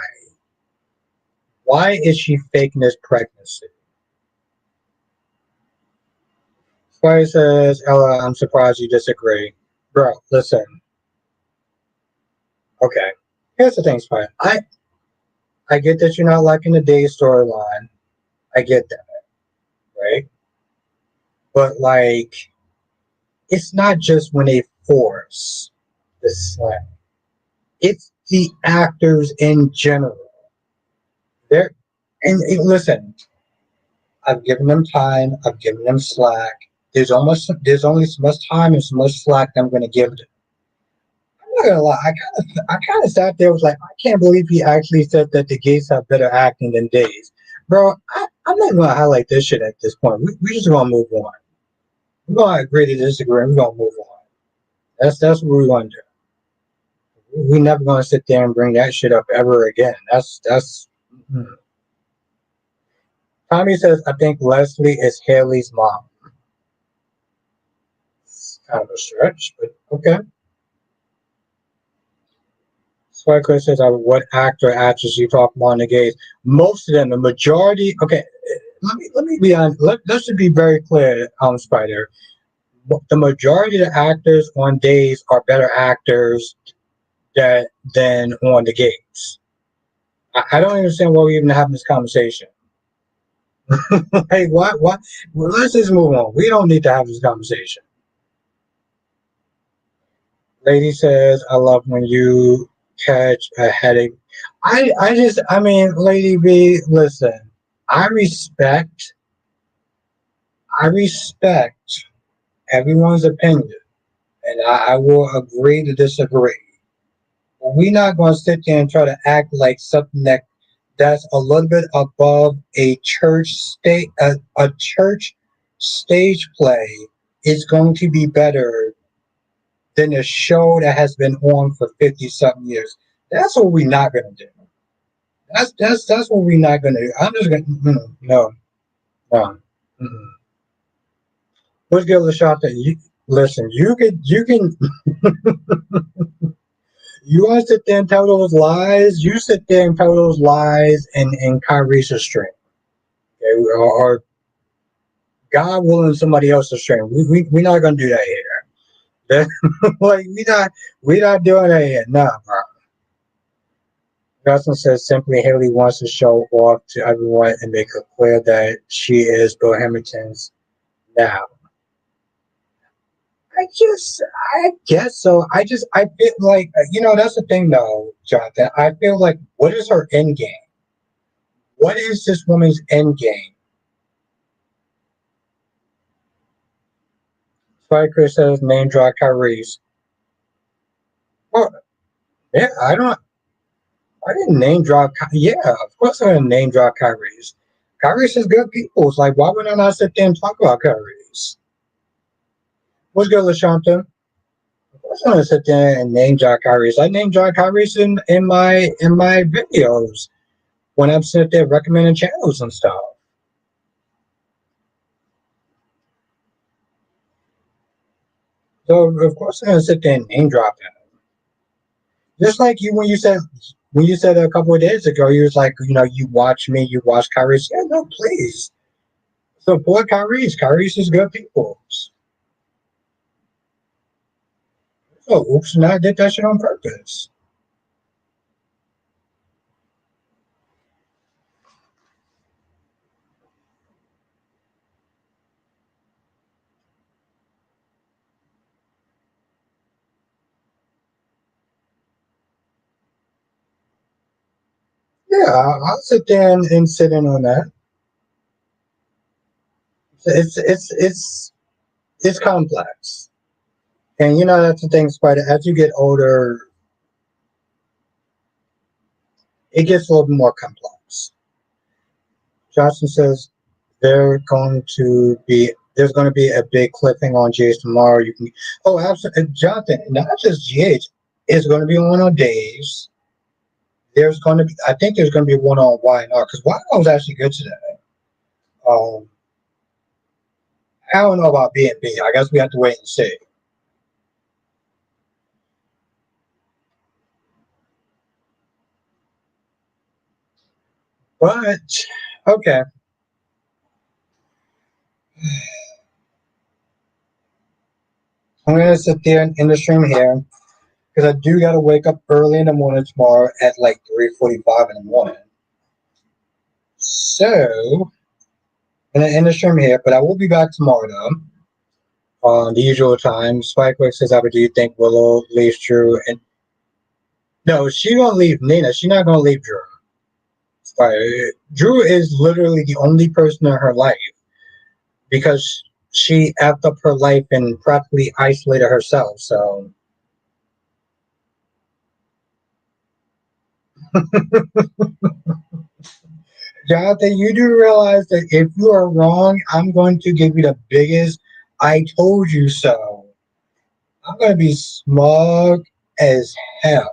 Why is she faking this pregnancy? Spider says, Ella, I'm surprised you disagree. Bro, listen. Okay. Here's the thing, Spider. I get that you're not liking the day storyline. I get that, right? But like, it's not just when they force the slang. It's the actors in general. They're and listen, I've given them time. I've given them slack. There's only so much time and so much slack that I'm going to give them. I'm not gonna lie. I kind of sat there was like, I can't believe he actually said that the gays have better acting than days, bro. I'm not going to highlight this shit at this point. We just going to move on. We're going to agree to disagree. We're going to move on. That's what we're going to do. We're never going to sit there and bring that shit up ever again. That's. Mm. Tommy says, I think Leslie is Haley's mom. It's kind of a stretch, but okay. Swiker says, what actor, actress you talk about in the gays? Most of them, the majority. Okay, let me be honest. Let's just be very clear, Spider. The majority of the actors on days are better actors than on the gays. I don't understand why we even having this conversation. Hey, what? What? Well, let's just move on. We don't need to have this conversation. Lady says, I love when you catch a headache. I mean, Lady B, listen, I respect, I respect everyone's opinion, and I will agree to disagree. But we're not going to sit there and try to act like something that's a little bit above a a church stage play is going to be better than a show that has been on for 50 something years. That's what we're not going to do. That's what we're not going to do. I'm just going to no, no. Mm-mm. Let's give it a shot. That you listen. You can you want to sit there and tell those lies. You sit there and tell those lies in Kyrie's stream, okay? Or God willing, somebody else's stream. We're not going to do that here. Like we not doing that here. Nah, bro. Johnson says simply Haley wants to show off to everyone and make it clear that she is Bill Hamilton's now. I just, I guess so. I feel like, that's the thing though, Jonathan. I feel like, what is her end game? What is this woman's end game? Spike Chris says name drop Kyrie's. Well, yeah, I didn't name drop. Yeah, of course I'm gonna name drop Kyrie's. Kyrie's is good people. It's like, why would I not sit there and talk about Kyrie's? What's good, LaShanta? Of course I'm gonna sit there and name drop Kyrie's. I name drop Kyrie's in my videos when I'm sitting there recommending channels and stuff. So of course I'm gonna sit there and name drop him. Just like you when you said a couple of days ago, you was like, you watch me, you watch Kyrie's. Yeah, no, please. Support Kyrie's. Kyrie's is good people. Oh, oops, now I did that shit on purpose. Yeah, I'll sit there and sit in on that. It's complex. And that's the thing, Spider. As you get older, it gets a little bit more complex. Johnson says there's going to be a big cliffing on GH tomorrow. You can absolutely, Jonathan. Not just GH. It's going to be on days. There's going to be. I think there's going to be one on YNR because YNR was actually good today. Um, I don't know about B&B. I guess we have to wait and see. But okay, I'm gonna sit there and end the stream here because I do gotta wake up early in the morning tomorrow at like 3:45 in the morning. So I'm gonna end the stream here, but I will be back tomorrow though on the usual time. Spike Wick says, "Albert, do you think Willow leaves Drew?" And no, she gonna leave Nina. She's not gonna leave Drew. Drew is literally the only person in her life because she effed up her life and practically isolated herself. So, Jonathan, you do realize that if you are wrong, I'm going to give you the biggest "I told you so." I'm going to be smug as hell.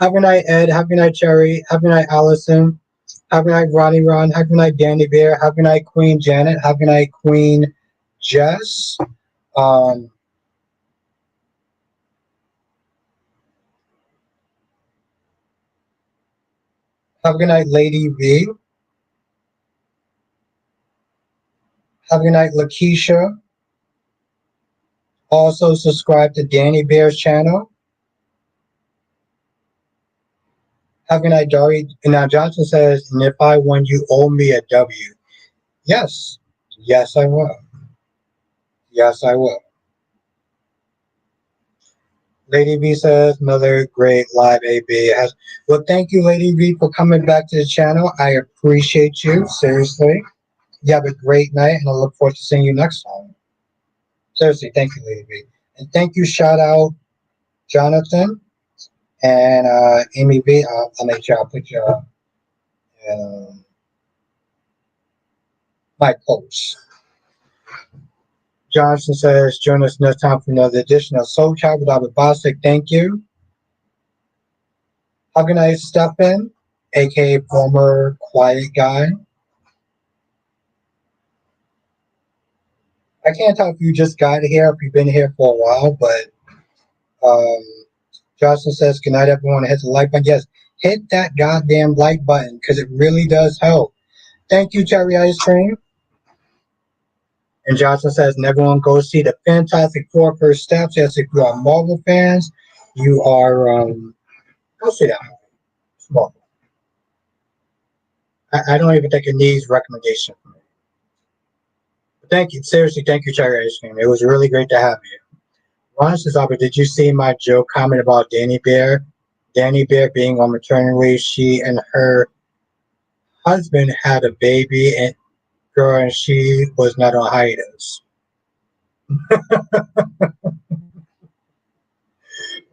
Have a night, Ed. Have a night, Cherry. Have a night, Allison. Have a night, Ronnie Ron. Have a night, Danny Bear. Have a night, Queen Janet. Have a night, Queen Jess. Um, have a good night, Lady V. Have a good night, Lakeisha. Also, subscribe to Danny Bear's channel. Have a good night, Dory. And now Johnson says, and if I won, you owe me a W. Yes. Yes, I will. Yes, I will. Lady V says another great live AB has. Well, thank you, Lady V, for coming back to the channel. I appreciate you seriously. You have a great night, and I look forward to seeing you next time. Seriously, thank you, Lady V, and thank you. Shout out Jonathan and Amy V. I'll make sure I'll put your uh, my post. Johnson says, join us next time for another edition of Soul Chat with Albert Bostic. Thank you. How can I step in? AKA former quiet guy. I can't tell if you just got here, if you've been here for a while, but um, Johnson says, good night, everyone. Hit the like button. Yes, hit that goddamn like button because it really does help. Thank you, Cherry Ice Cream. And Johnson says, and everyone go see the Fantastic Four First Steps. Yes, if you are Marvel fans, you are, go see that movie. It's Marvel. I don't even think it needs recommendation from me. But thank you. Seriously, thank you, Cherry Ice Cream. It was really great to have you. Ron says, Albert, did you see my joke comment about Danny Bear? Danny Bear being on maternity leave, she and her husband had a baby and girl, and she was not on hiatus.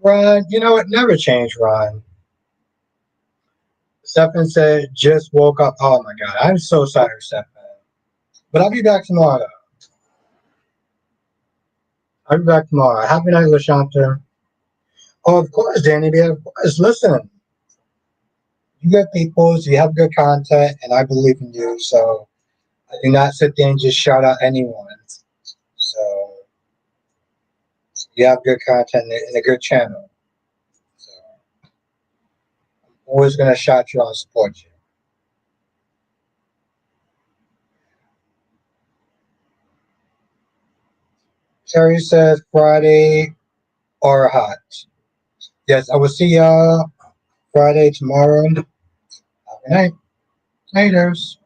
Ron, you know what? Never change, Ron. Stefan said, just woke up. Oh my God. I'm so sorry, Stefan. But I'll be back tomorrow. I'll be back tomorrow. Happy night, LaShanta. Oh, of course, Danny Bear. Of course. Listen, you get people, you have good content, and I believe in you. So I do not sit there and just shout out anyone. So you have good content and a good channel. So I'm always gonna shout you out and support you. Terry says Friday or hot. Yes, I will see y'all Friday tomorrow. Have a good night. Laters.